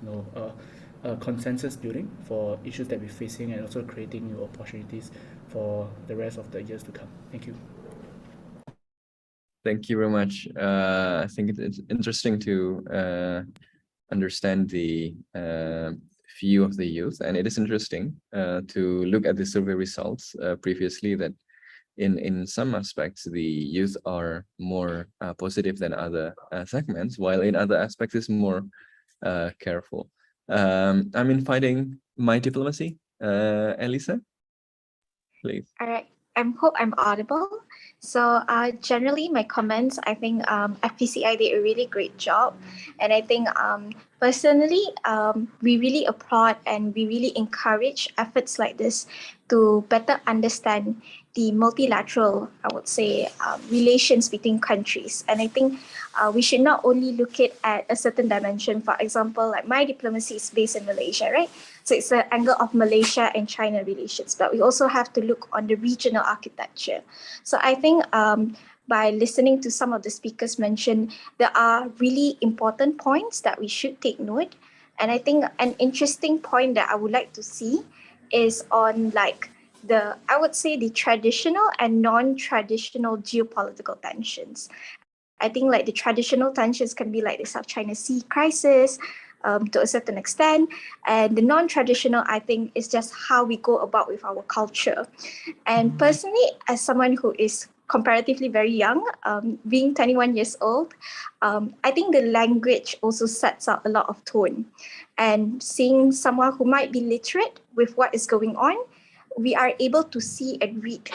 a consensus building for issues that we're facing, and also creating new opportunities for the rest of the years to come. Thank you. Thank you very much. I think it's interesting to understand the view of the youth, and it is interesting to look at the survey results previously, that in some aspects the youth are more positive than other segments, while in other aspects it's more careful. I'm inviting my diplomacy, Elisa, please. All right. I hope I'm audible. So generally, my comments, I think FPCI did a really great job. And I think personally, we really applaud and we really encourage efforts like this to better understand the multilateral, I would say, relations between countries. And I think we should not only look at a certain dimension. For example, like my diplomacy is based in Malaysia, right? So it's the angle of Malaysia and China relations, but we also have to look on the regional architecture. So I think by listening to some of the speakers mention, there are really important points that we should take note. And I think an interesting point that I would like to see is on I would say the traditional and non-traditional geopolitical tensions. I think the traditional tensions can be like the South China Sea crisis, to a certain extent, and the non-traditional, I think, is just how we go about with our culture. And personally, as someone who is comparatively very young, being 21 years old, I think the language also sets out a lot of tone. And seeing someone who might be literate with what is going on, we are able to see and read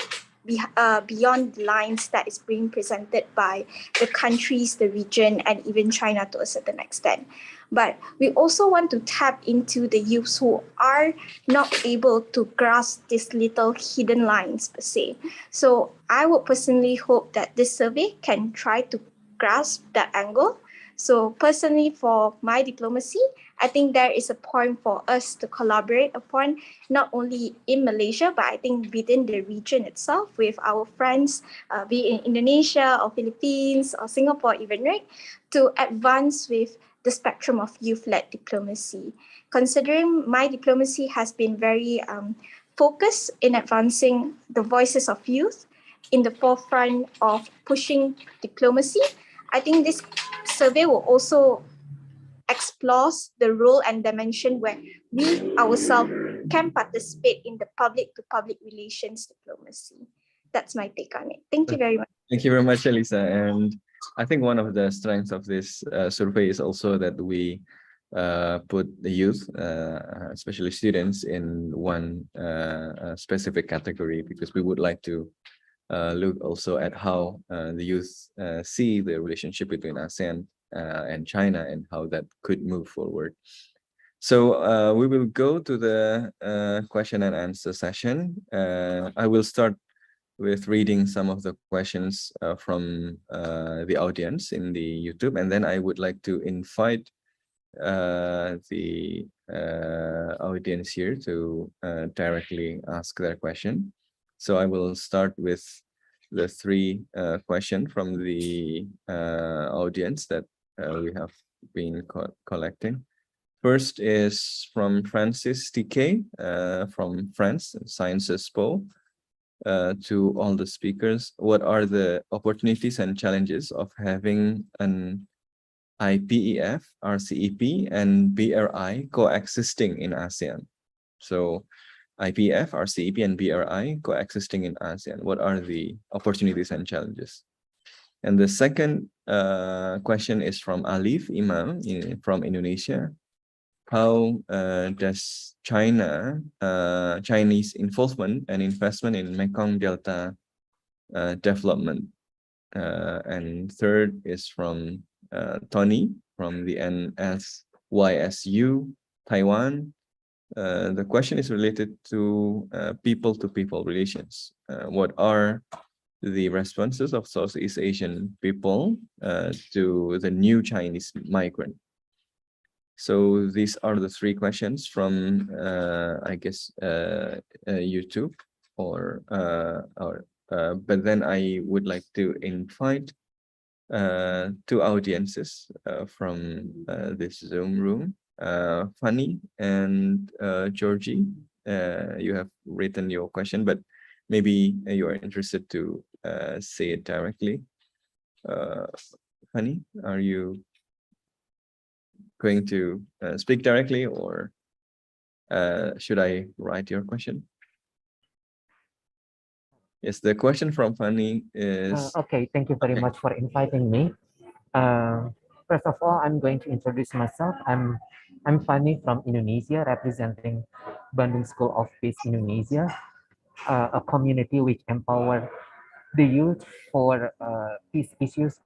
beyond the lines that is being presented by the countries, the region, and even China to a certain extent. But we also want to tap into the youths who are not able to grasp these little hidden lines per se. So I would personally hope that this survey can try to grasp that angle. So personally, for my diplomacy, I think there is a point for us to collaborate upon, not only in Malaysia, but I think within the region itself with our friends, be it in Indonesia or Philippines or Singapore even, right? To advance with the spectrum of youth-led diplomacy. Considering my diplomacy has been very focused in advancing the voices of youth in the forefront of pushing diplomacy, I think this survey will also explores the role and dimension where we ourselves can participate in the public-to-public relations diplomacy. That's my take on it. Thank you very much. Thank you very much, Elisa. And I think one of the strengths of this survey is also that we put the youth, especially students, in one specific category, because we would like to look also at how the youth see the relationship between ASEAN and China and how that could move forward. So we will go to the question and answer session. I will start with reading some of the questions from the audience in the YouTube, and then I would like to invite the audience here to directly ask their question. So I will start with the three questions from the audience that we have been collecting. First is from Francis TK from France, Sciences Po. To all the speakers, what are the opportunities and challenges of having an IPEF, RCEP, and BRI coexisting in ASEAN? So IPEF, RCEP, and BRI coexisting in ASEAN. What are the opportunities and challenges? And the second question is from Alif Imam from Indonesia. How does Chinese involvement and investment in Mekong Delta development? And third is from Tony from the NSYSU, Taiwan. The question is related to people-to-people relations. What are the responses of Southeast Asian people to the new Chinese migrant? So these are the three questions from, I guess, YouTube, but then I would like to invite two audiences from this Zoom room, Fanny and Georgie. You have written your question, but maybe you are interested to say it directly. Fanny, are you going to speak directly, or should I write your question? Yes, the question from Fanny is... okay, thank you very much for inviting me. First of all, I'm going to introduce myself. I'm Fanny from Indonesia, representing Bandung School of Peace Indonesia, a community which empower the youth for peace issues.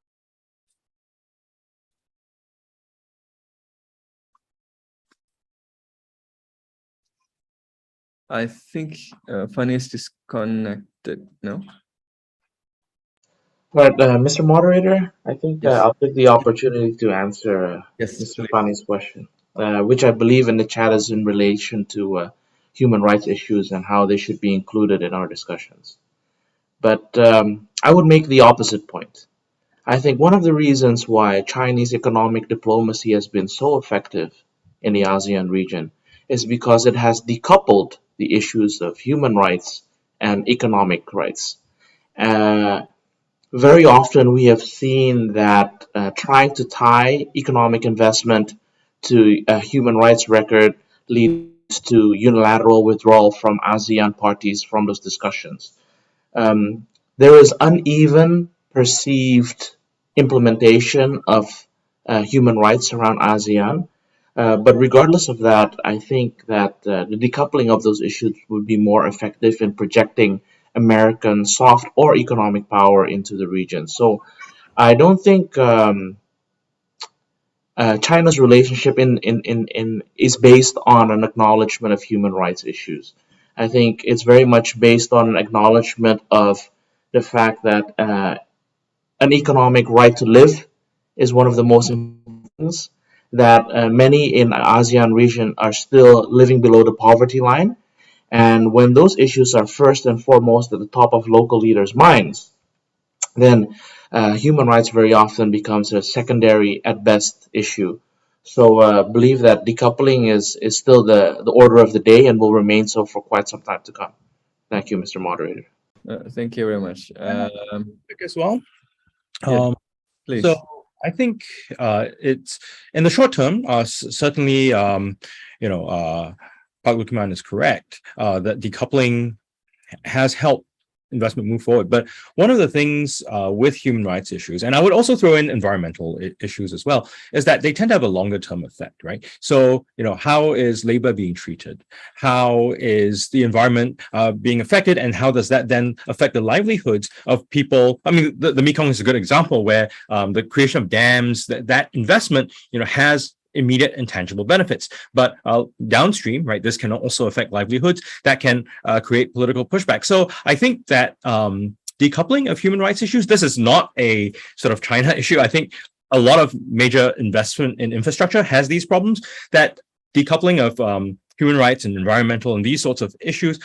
I think Fanny is disconnected, no? But Mr. Moderator, I think Yes. I'll take the opportunity to answer Yes, Mr. please. Fani's question, which I believe in the chat is in relation to human rights issues and how they should be included in our discussions. But I would make the opposite point. I think one of the reasons why Chinese economic diplomacy has been so effective in the ASEAN region is because it has decoupled the issues of human rights and economic rights. Very often we have seen that trying to tie economic investment to a human rights record leads to unilateral withdrawal from ASEAN parties from those discussions. There is uneven perceived implementation of human rights around ASEAN. But regardless of that, I think that the decoupling of those issues would be more effective in projecting American soft or economic power into the region. So I don't think China's relationship is based on an acknowledgement of human rights issues. I think it's very much based on an acknowledgement of the fact that an economic right to live is one of the most important things, that many in the ASEAN region are still living below the poverty line. And when those issues are first and foremost at the top of local leaders' minds, then human rights very often becomes a secondary at best issue. So believe that decoupling is still the order of the day and will remain so for quite some time to come. Thank you, Mr. Moderator. Thank you very much. As well. Yeah, please. So I think it's in the short term, certainly, Pak Lukiman is correct that decoupling has helped investment move forward. But one of the things with human rights issues, and I would also throw in environmental issues as well, is that they tend to have a longer term effect, right? So, how is labor being treated? How is the environment being affected? And how does that then affect the livelihoods of people? I mean, the Mekong is a good example where the creation of dams, that investment, has immediate and tangible benefits, but downstream, right, this can also affect livelihoods that can create political pushback. So I think that decoupling of human rights issues, this is not a sort of China issue. I think a lot of major investment in infrastructure has these problems, that decoupling of human rights and environmental and these sorts of issues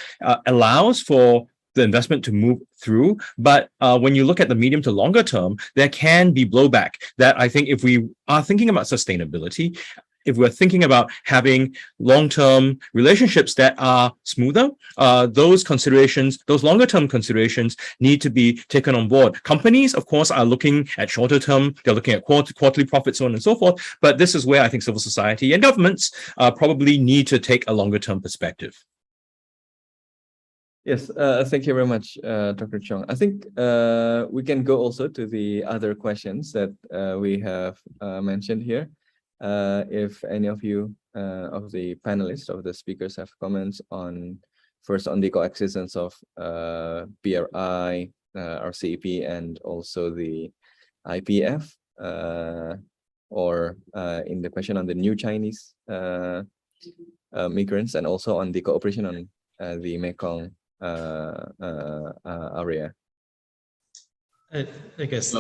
allows for the investment to move through. But when you look at the medium to longer term, there can be blowback that I think if we are thinking about sustainability, if we're thinking about having long-term relationships that are smoother, those considerations, those longer-term considerations need to be taken on board. Companies, of course, are looking at shorter term, they're looking at quarterly profits, so on and so forth. But this is where I think civil society and governments probably need to take a longer-term perspective. Yes, thank you very much, Dr. Chong. I think we can go also to the other questions that we have mentioned here. If any of you, of the panelists, of the speakers have comments on, first on the coexistence of BRI, RCEP, and also the IPEF, or in the question on the new Chinese migrants, and also on the cooperation on the Mekong area. I guess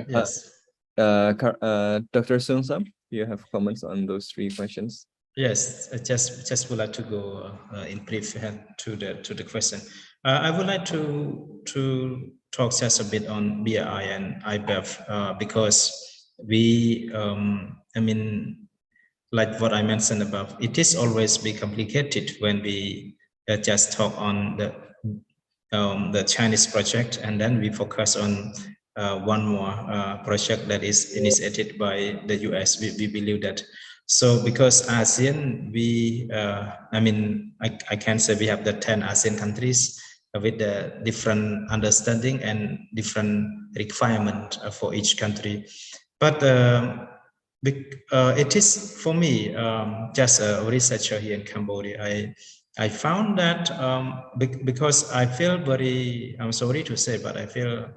yes. Dr. Seun Sam, do you have comments on those three questions? Yes, I just would like to go in brief to the question. I would like to talk just a bit on BRI and IPEF because we, I mean, like what I mentioned above, it is always be complicated when we just talk on the Chinese project, and then we focus on one more project that is initiated by the US. We believe that. So because ASEAN, we, I mean, I can say we have the 10 ASEAN countries with the different understanding and different requirement for each country. But it is, for me, just a researcher here in Cambodia, I found that because I feel very, I'm sorry to say, but I feel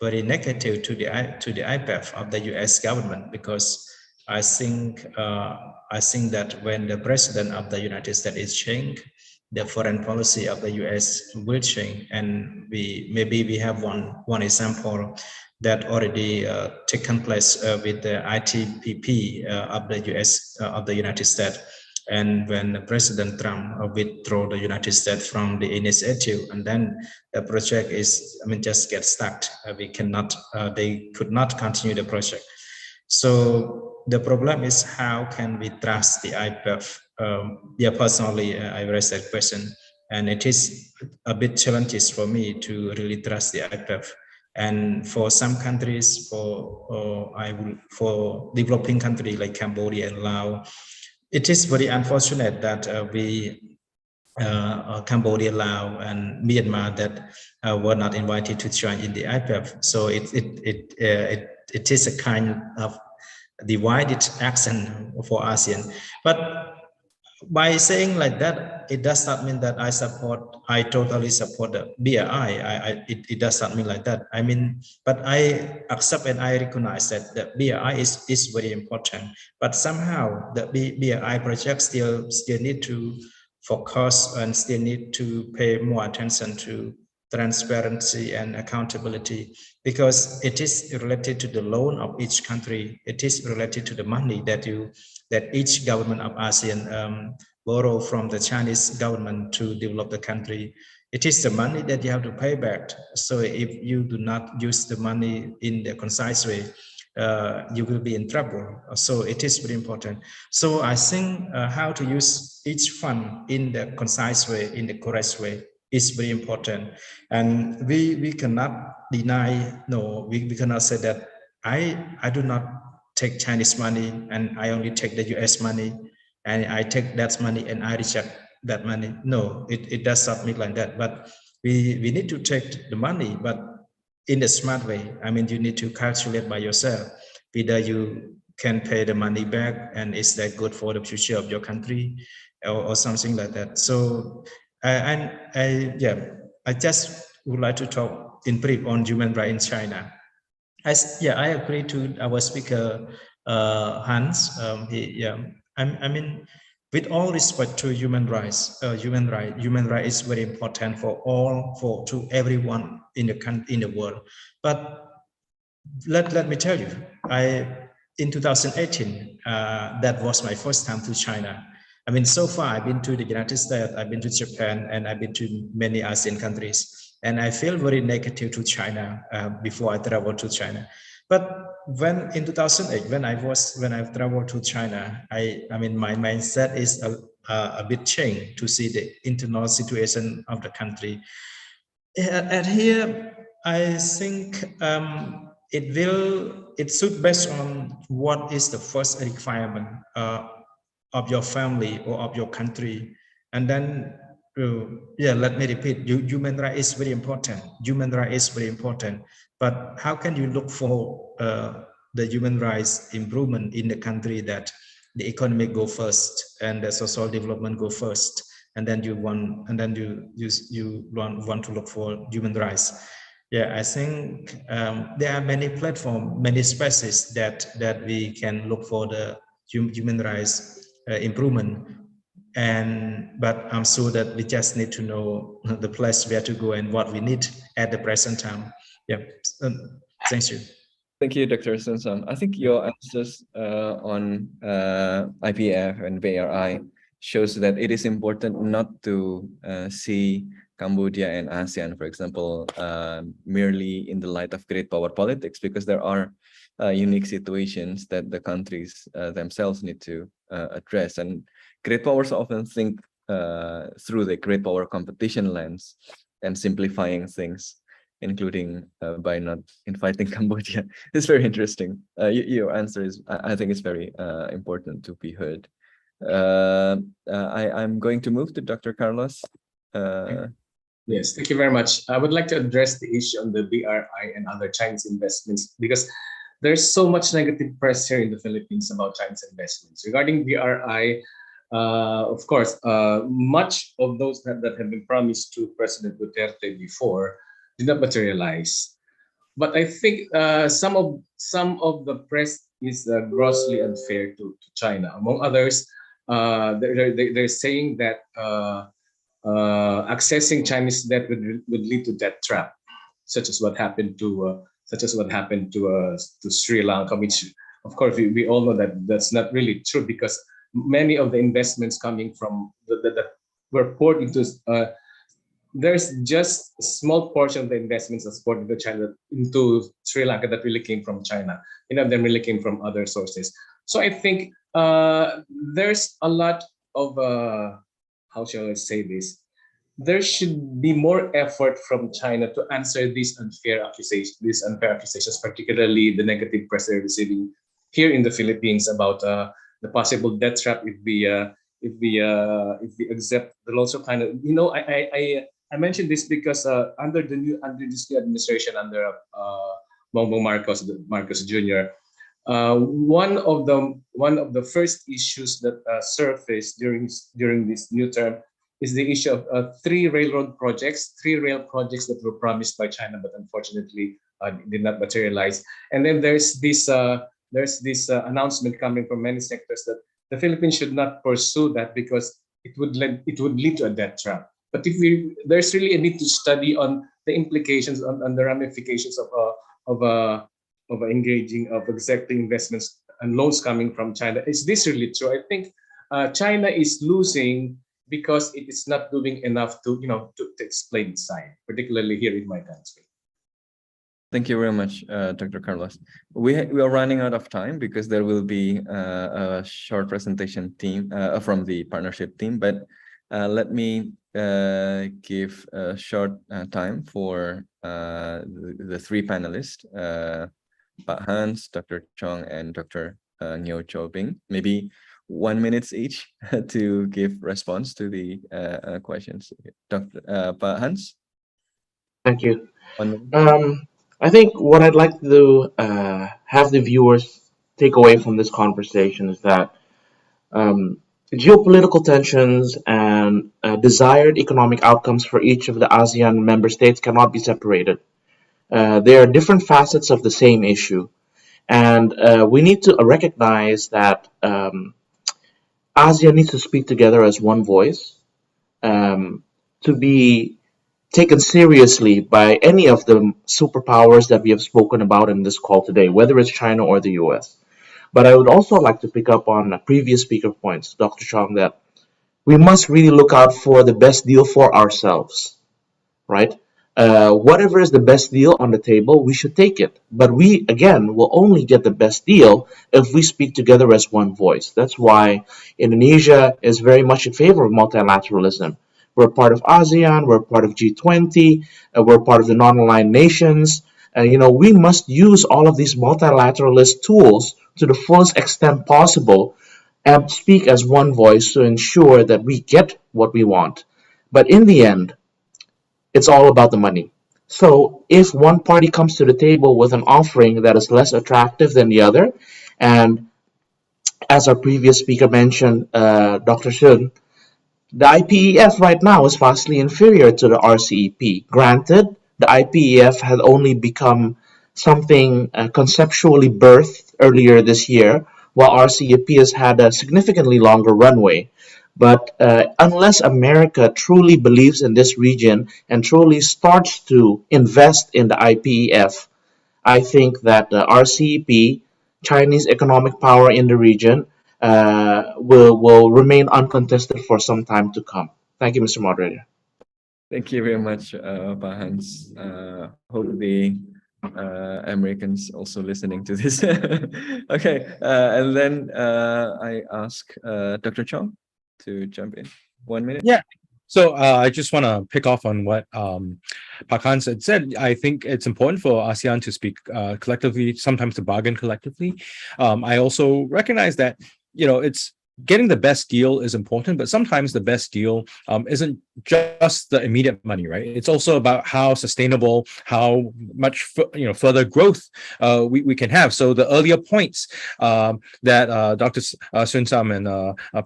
very negative to the IPEF of the US government, because I think that when the president of the United States is changed, the foreign policy of the US will change, and maybe we have one example that already taken place with the ITPP of the US of the United States. And when President Trump withdrew the United States from the initiative, and then the project is, I mean, just get stuck. We cannot, they could not continue the project. So the problem is, how can we trust the IPEF? Yeah, personally, I raised that question, and it is a bit challenging for me to really trust the IPEF. And for some countries, for developing countries like Cambodia and Laos, it is very unfortunate that Cambodia, Laos, and Myanmar that were not invited to join in the IPEF. So it is a kind of divided action for ASEAN. But by saying like that, it does not mean that I totally support the BRI. It does not mean like that. I mean, but I accept and I recognize that the BRI is very important. But somehow the BRI project still need to focus and still need to pay more attention to transparency and accountability, because it is related to the loan of each country. It is related to the money that each government of ASEAN borrow from the Chinese government to develop the country. It is the money that you have to pay back. So if you do not use the money in the concise way, you will be in trouble. So it is very important. So I think how to use each fund in the concise way, in the correct way, is very important. And we cannot deny, no, we cannot say that I do not take Chinese money and I only take the US money, and I take that money and I reject that money. No, it does not mean like that. But we need to take the money, but in a smart way. I mean, you need to calculate by yourself whether you can pay the money back, and is that good for the future of your country, or something like that. So I just would like to talk in brief on human rights in China. I agree to our speaker Hans. I mean, with all respect to human rights, human right is very important to everyone in the world. But let me tell you, in 2018, that was my first time to China. I mean, so far I've been to the United States, I've been to Japan, and I've been to many ASEAN countries. and I feel very negative to China before I traveled to China. But when in 2008, when I traveled to China, I mean my mindset is a bit changed to see the internal situation of the country. And here, I think it should based on what is the first requirement of your family or of your country, and then yeah, let me repeat, human right is very important. Human right is very important, but how can you look for the human rights improvement in the country that the economic go first and the social development go first, and then you want to look for human rights? Yeah, I think there are many platforms, many spaces that we can look for the human rights improvement. But I'm sure that we just need to know the place where to go and what we need at the present time. Yeah, thank you. Thank you, Dr. Seun Sam. I think your answers on IPEF and BRI shows that it is important not to see Cambodia and ASEAN, for example, merely in the light of great power politics, because there are unique situations that the countries themselves need to address. And great powers often think through the great power competition lens and simplifying things, including by not inviting Cambodia. It's very interesting. Your answer is, I think it's very important to be heard. I'm going to move to Dr. Carlos. Yes, thank you very much. I would like to address the issue on the BRI and other Chinese investments, because there's so much negative press here in the Philippines about Chinese investments. Regarding BRI, of course, much of those that have been promised to President Duterte before did not materialize. But I think some of the press is grossly unfair to China. Among others, they're saying that accessing Chinese debt would lead to debt trap, such as what happened to Sri Lanka, which of course we all know that that's not really true, because many of the investments coming from that were poured into there's just a small portion of the investments that's poured into Sri Lanka that really came from China. Of them really came from other sources. So I think there's a lot of how shall I say this? There should be more effort from China to answer these unfair accusations, particularly the negative press they're receiving here in the Philippines about the possible debt trap if we accept the loans of China. I mentioned this because under this new administration, under Bongbong Marcos Jr., one of the first issues that surfaced during this new term is the issue of three rail projects that were promised by China, but unfortunately did not materialize. And then there's this announcement coming from many sectors that the Philippines should not pursue that because it would lead to a debt trap. But there's really a need to study on the implications on the ramifications of accepting investments and loans coming from China. Is this really true? I think China is losing because it is not doing enough to explain its side, particularly here in my country. Thank you very much, Dr. Carlos. We are running out of time because there will be a short presentation from the partnership team, but let me give a short time for the three panelists, Pak Hans, Dr. Chong, and Dr. Ngeow Chow-Bing. Maybe 1 minute each to give response to the questions. Dr. Pak Hans? Thank you. I think what I'd like to have the viewers take away from this conversation is that geopolitical tensions and desired economic outcomes for each of the ASEAN member states cannot be separated. They are different facets of the same issue. And we need to recognize that ASEAN needs to speak together as one voice to be taken seriously by any of the superpowers that we have spoken about in this call today, whether it's China or the US. But I would also like to pick up on previous speaker points, Dr. Chong, that we must really look out for the best deal for ourselves, right? Whatever is the best deal on the table, we should take it. But we, again, will only get the best deal if we speak together as one voice. That's why Indonesia is very much in favor of multilateralism. We're part of ASEAN, we're part of G20, we're part of the non-aligned nations. We must use all of these multilateralist tools to the fullest extent possible and speak as one voice to ensure that we get what we want. But in the end, it's all about the money. So if one party comes to the table with an offering that is less attractive than the other, and as our previous speaker mentioned, Dr. Seun, the IPEF right now is vastly inferior to the RCEP. Granted, the IPEF had only become something conceptually birthed earlier this year, while RCEP has had a significantly longer runway. But unless America truly believes in this region and truly starts to invest in the IPEF, I think that the RCEP, Chinese economic power in the region, will remain uncontested for some time to come. Thank you, Mr. Moderator. Thank you very much, Pak Hans. Hope the Americans also listening to this. Okay, and then I ask Dr. Chong to jump in. 1 minute. Yeah. So I just want to pick off on what Pak Hans had said. I think it's important for ASEAN to speak collectively, sometimes to bargain collectively. I also recognize that, it's getting the best deal is important, but sometimes the best deal isn't just the immediate money, right? It's also about how sustainable, how much further growth we can have. So the earlier points that Dr. Seun Sam and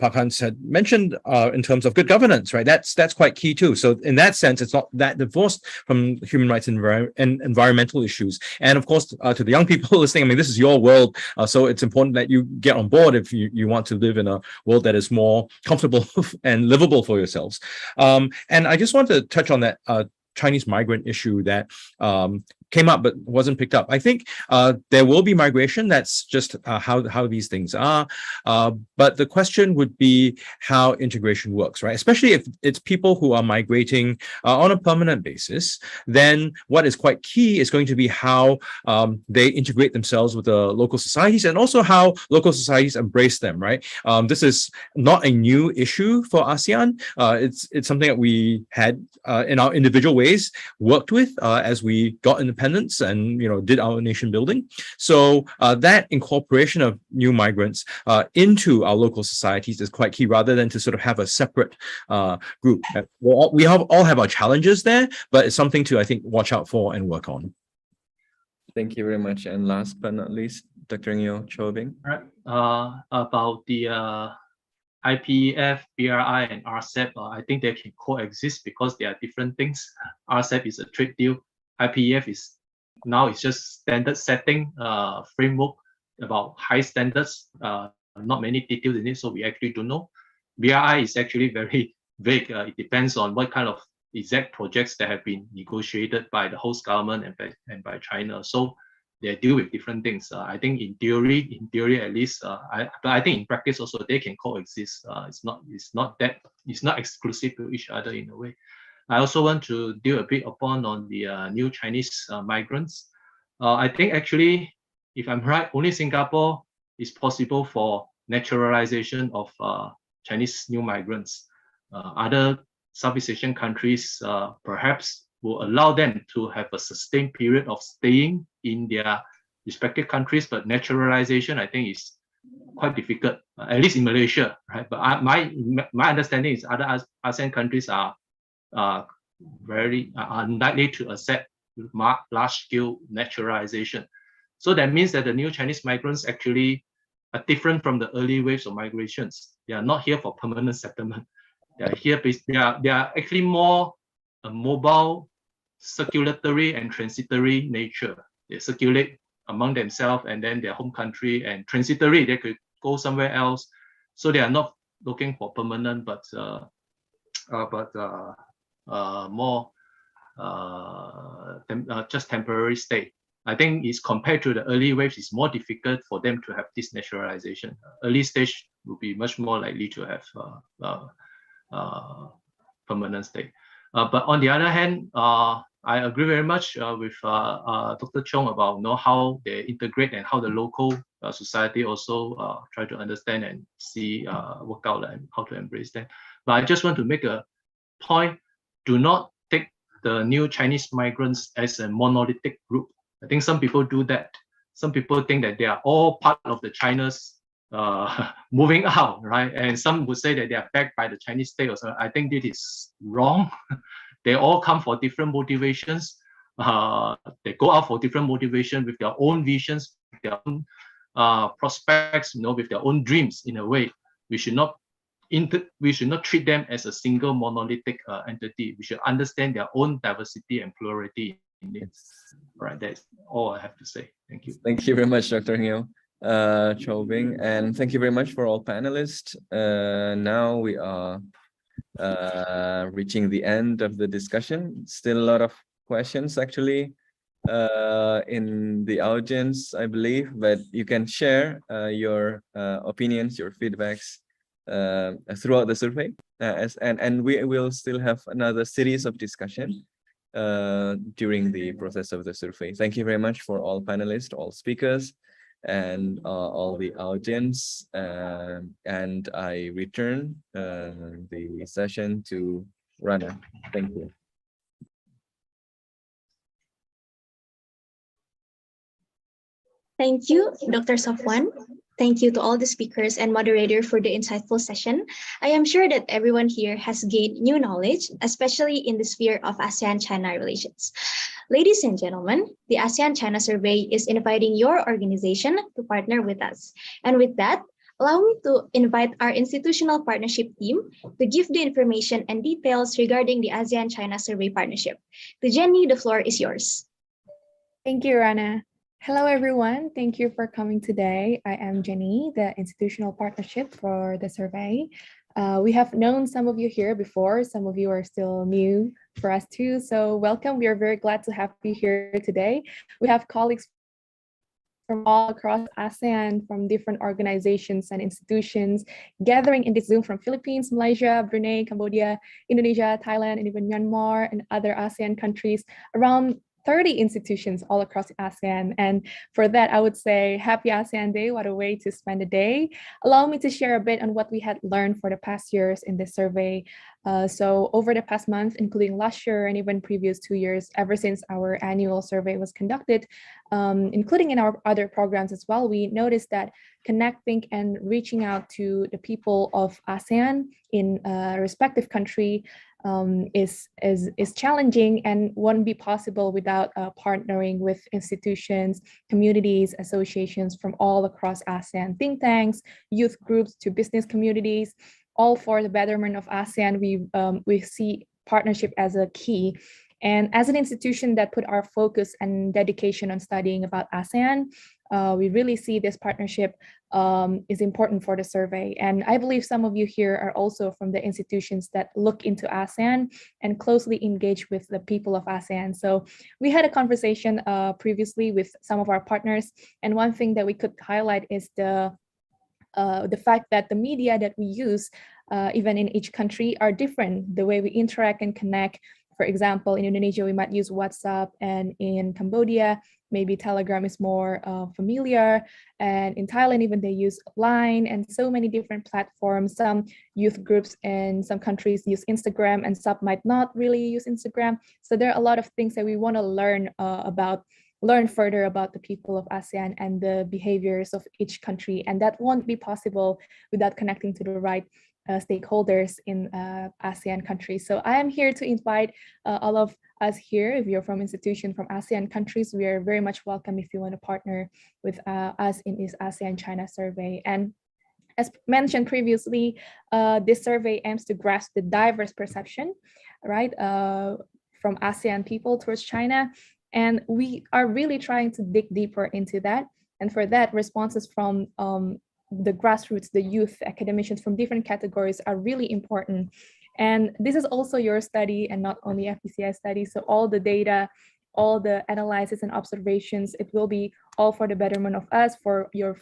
Pak Hans had mentioned in terms of good governance, right? That's quite key too. So in that sense, it's not that divorced from human rights and environmental issues. And of course, to the young people listening, I mean, this is your world, so it's important that you get on board if you want to live in a world that is more comfortable and livable for yourselves. And I just want to touch on that Chinese migrant issue that came up but wasn't picked up. I think there will be migration. That's just how these things are. But the question would be how integration works, right? Especially if it's people who are migrating on a permanent basis, then what is quite key is going to be how they integrate themselves with the local societies and also how local societies embrace them, right? This is not a new issue for ASEAN. It's something that we had in our individual ways worked with as we got independence and did our nation building. So that incorporation of new migrants into our local societies is quite key, rather than to sort of have a separate group. We all have our challenges there, but it's something to, I think, watch out for and work on. Thank you very much. And last but not least, Dr. Ngeow Chow-Bing. Right. About the IPEF, BRI, and RCEP, I think they can coexist because they are different things. RCEP is a trade deal. IPEF is just standard setting framework about high standards. Not many details in it, so we actually don't know. BRI is actually very vague. It depends on what kind of exact projects that have been negotiated by the host government and by China. So they deal with different things. I think in theory at least, but I think in practice also they can coexist. It's not exclusive to each other in a way. I also want to deal a bit upon on the new Chinese migrants. I think actually, if I'm right, only Singapore is possible for naturalization of Chinese new migrants. Other Southeast Asian countries perhaps will allow them to have a sustained period of staying in their respective countries, but naturalization, I think, is quite difficult, at least in Malaysia, right? But my understanding is other ASEAN countries are very unlikely to accept large-scale naturalization. So that means that the new Chinese migrants actually are different from the early waves of migrations. They are not here for permanent settlement. They are here. They are actually more a mobile, circulatory, and transitory nature. They circulate among themselves and then their home country, and transitory, they could go somewhere else. So they are not looking for permanent, but more just temporary stay. I think it's compared to the early waves, it's more difficult for them to have this naturalization. Early stage will be much more likely to have permanent stay. But on the other hand, I agree very much with Dr. Chong about how they integrate and how the local society also try to understand and see, work out and how to embrace them. But I just want to make a point: do not take the new Chinese migrants as a monolithic group. I think some people do that. Some people think that they are all part of the China's moving out, right? And some would say that they are backed by the Chinese state or something. I think this is wrong. They all come for different motivations. They go out for different motivations with their own visions, with their own prospects, with their own dreams. In a way, we should not treat them as a single monolithic entity. We should understand their own diversity and plurality in it. Right, that's all I have to say. Thank you. Thank you very much, Dr. Ngeow Chow-Bing, and thank you very much for all panelists. Now we are reaching the end of the discussion. Still a lot of questions actually in the audience, I believe, but you can share your opinions, your feedbacks throughout the survey, and we will still have another series of discussion during the process of the survey. Thank you very much for all panelists, all speakers, and all the audience, and I return the session to Rana. Thank you. Thank you, Dr. Shofwan. Thank you to all the speakers and moderator for the insightful session. I am sure that everyone here has gained new knowledge, especially in the sphere of ASEAN-China relations. Ladies and gentlemen, the ASEAN-China Survey is inviting your organization to partner with us. And with that, allow me to invite our institutional partnership team to give the information and details regarding the ASEAN-China Survey partnership. To Jenny, the floor is yours. Thank you, Rana. Hello, everyone. Thank you for coming today. I am Jenny, the institutional partnership for the survey. We have known some of you here before. Some of you are still new for us too. So welcome. We are very glad to have you here today. We have colleagues from all across ASEAN, from different organizations and institutions, gathering in this Zoom from Philippines, Malaysia, Brunei, Cambodia, Indonesia, Thailand, and even Myanmar and other ASEAN countries, around 30 institutions all across ASEAN. And for that, I would say happy ASEAN Day. What a way to spend a day. Allow me to share a bit on what we had learned for the past years in this survey. So over the past month, including last year and even previous 2 years, ever since our annual survey was conducted, including in our other programs as well, we noticed that connecting and reaching out to the people of ASEAN in a respective country is challenging and won't be possible without partnering with institutions, communities, associations from all across ASEAN, think tanks, youth groups to business communities, all for the betterment of ASEAN. We see partnership as a key. And as an institution that put our focus and dedication on studying about ASEAN, we really see this partnership is important for the survey. And I believe some of you here are also from the institutions that look into ASEAN and closely engage with the people of ASEAN. So we had a conversation previously with some of our partners. And one thing that we could highlight is the fact that the media that we use, even in each country, are different. The way we interact and connect. For example, in Indonesia, we might use WhatsApp, and in Cambodia, maybe Telegram is more familiar. And in Thailand, even they use Line and so many different platforms. Some youth groups in some countries use Instagram and some might not really use Instagram. So there are a lot of things that we want to learn further about the people of ASEAN and the behaviors of each country. And that won't be possible without connecting to the right stakeholders in ASEAN countries. So I am here to invite all of us here. If you're from institution from ASEAN countries, we are very much welcome if you want to partner with us in this ASEAN-China survey. And as mentioned previously, this survey aims to grasp the diverse perception, right, from ASEAN people towards China. And we are really trying to dig deeper into that. And for that, responses from the grassroots, the youth, academicians from different categories are really important. And this is also your study and not only FPCI study. So all the data, all the analysis and observations. It will be all for the betterment of us, for your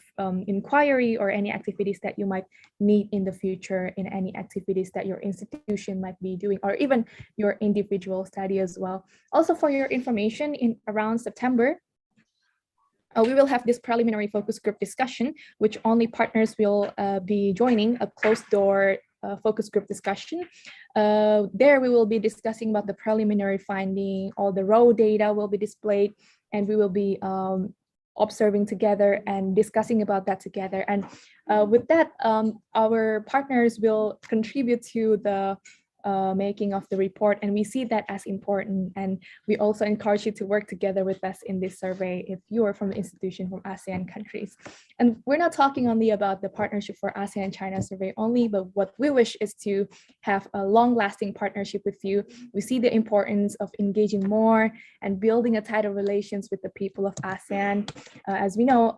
inquiry or any activities that you might need in the future, in any activities that your institution might be doing, or even your individual study as well. Also, for your information, in around September, we will have this preliminary focus group discussion, which only partners will be joining, a closed door focus group discussion. There we will be discussing about the preliminary finding, all the raw data will be displayed, and we will be observing together and discussing about that together. And with that, our partners will contribute to the making of the report, and we see that as important. And we also encourage you to work together with us in this survey if you are from the institution from ASEAN countries. And we're not talking only about the partnership for ASEAN-China survey only, but what we wish is to have a long-lasting partnership with you. We see the importance of engaging more and building a tighter relations with the people of ASEAN. As we know,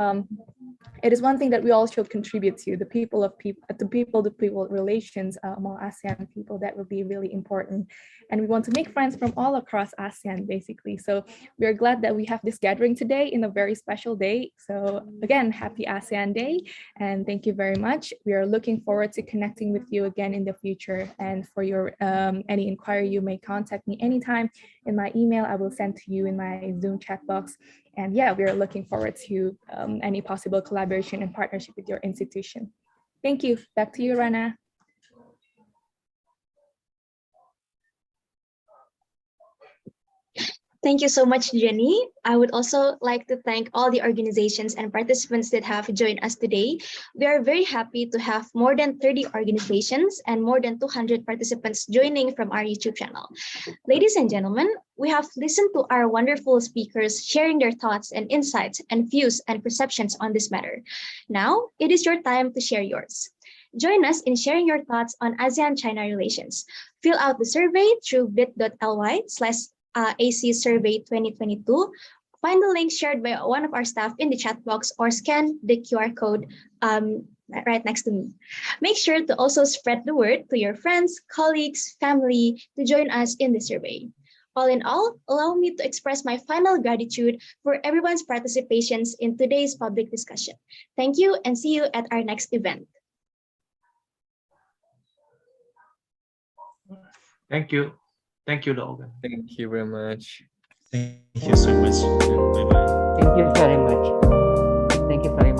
it is one thing that we all should contribute to, the people-to-people relations among ASEAN people. That would be really important. And we want to make friends from all across ASEAN, basically. So we are glad that we have this gathering today in a very special day. So again, happy ASEAN Day, and thank you very much. We are looking forward to connecting with you again in the future. And for your any inquiry, you may contact me anytime in my email. I will send to you in my Zoom chat box. And yeah, we are looking forward to any possible collaboration and partnership with your institution. Thank you. Back to you, Rana. Thank you so much, Jenny. I would also like to thank all the organizations and participants that have joined us today. We are very happy to have more than 30 organizations and more than 200 participants joining from our YouTube channel. Ladies and gentlemen, we have listened to our wonderful speakers sharing their thoughts and insights and views and perceptions on this matter. Now, it is your time to share yours. Join us in sharing your thoughts on ASEAN-China relations. Fill out the survey through bit.ly/AC Survey 2022. Find the link shared by one of our staff in the chat box or scan the QR code right next to me. Make sure to also spread the word to your friends, colleagues, family to join us in the survey. All in all, allow me to express my final gratitude for everyone's participations in today's public discussion. Thank you and see you at our next event. Thank you. Thank you, Logan. Thank you very much. Thank you so much. Bye-bye. Thank you very much. Thank you very much.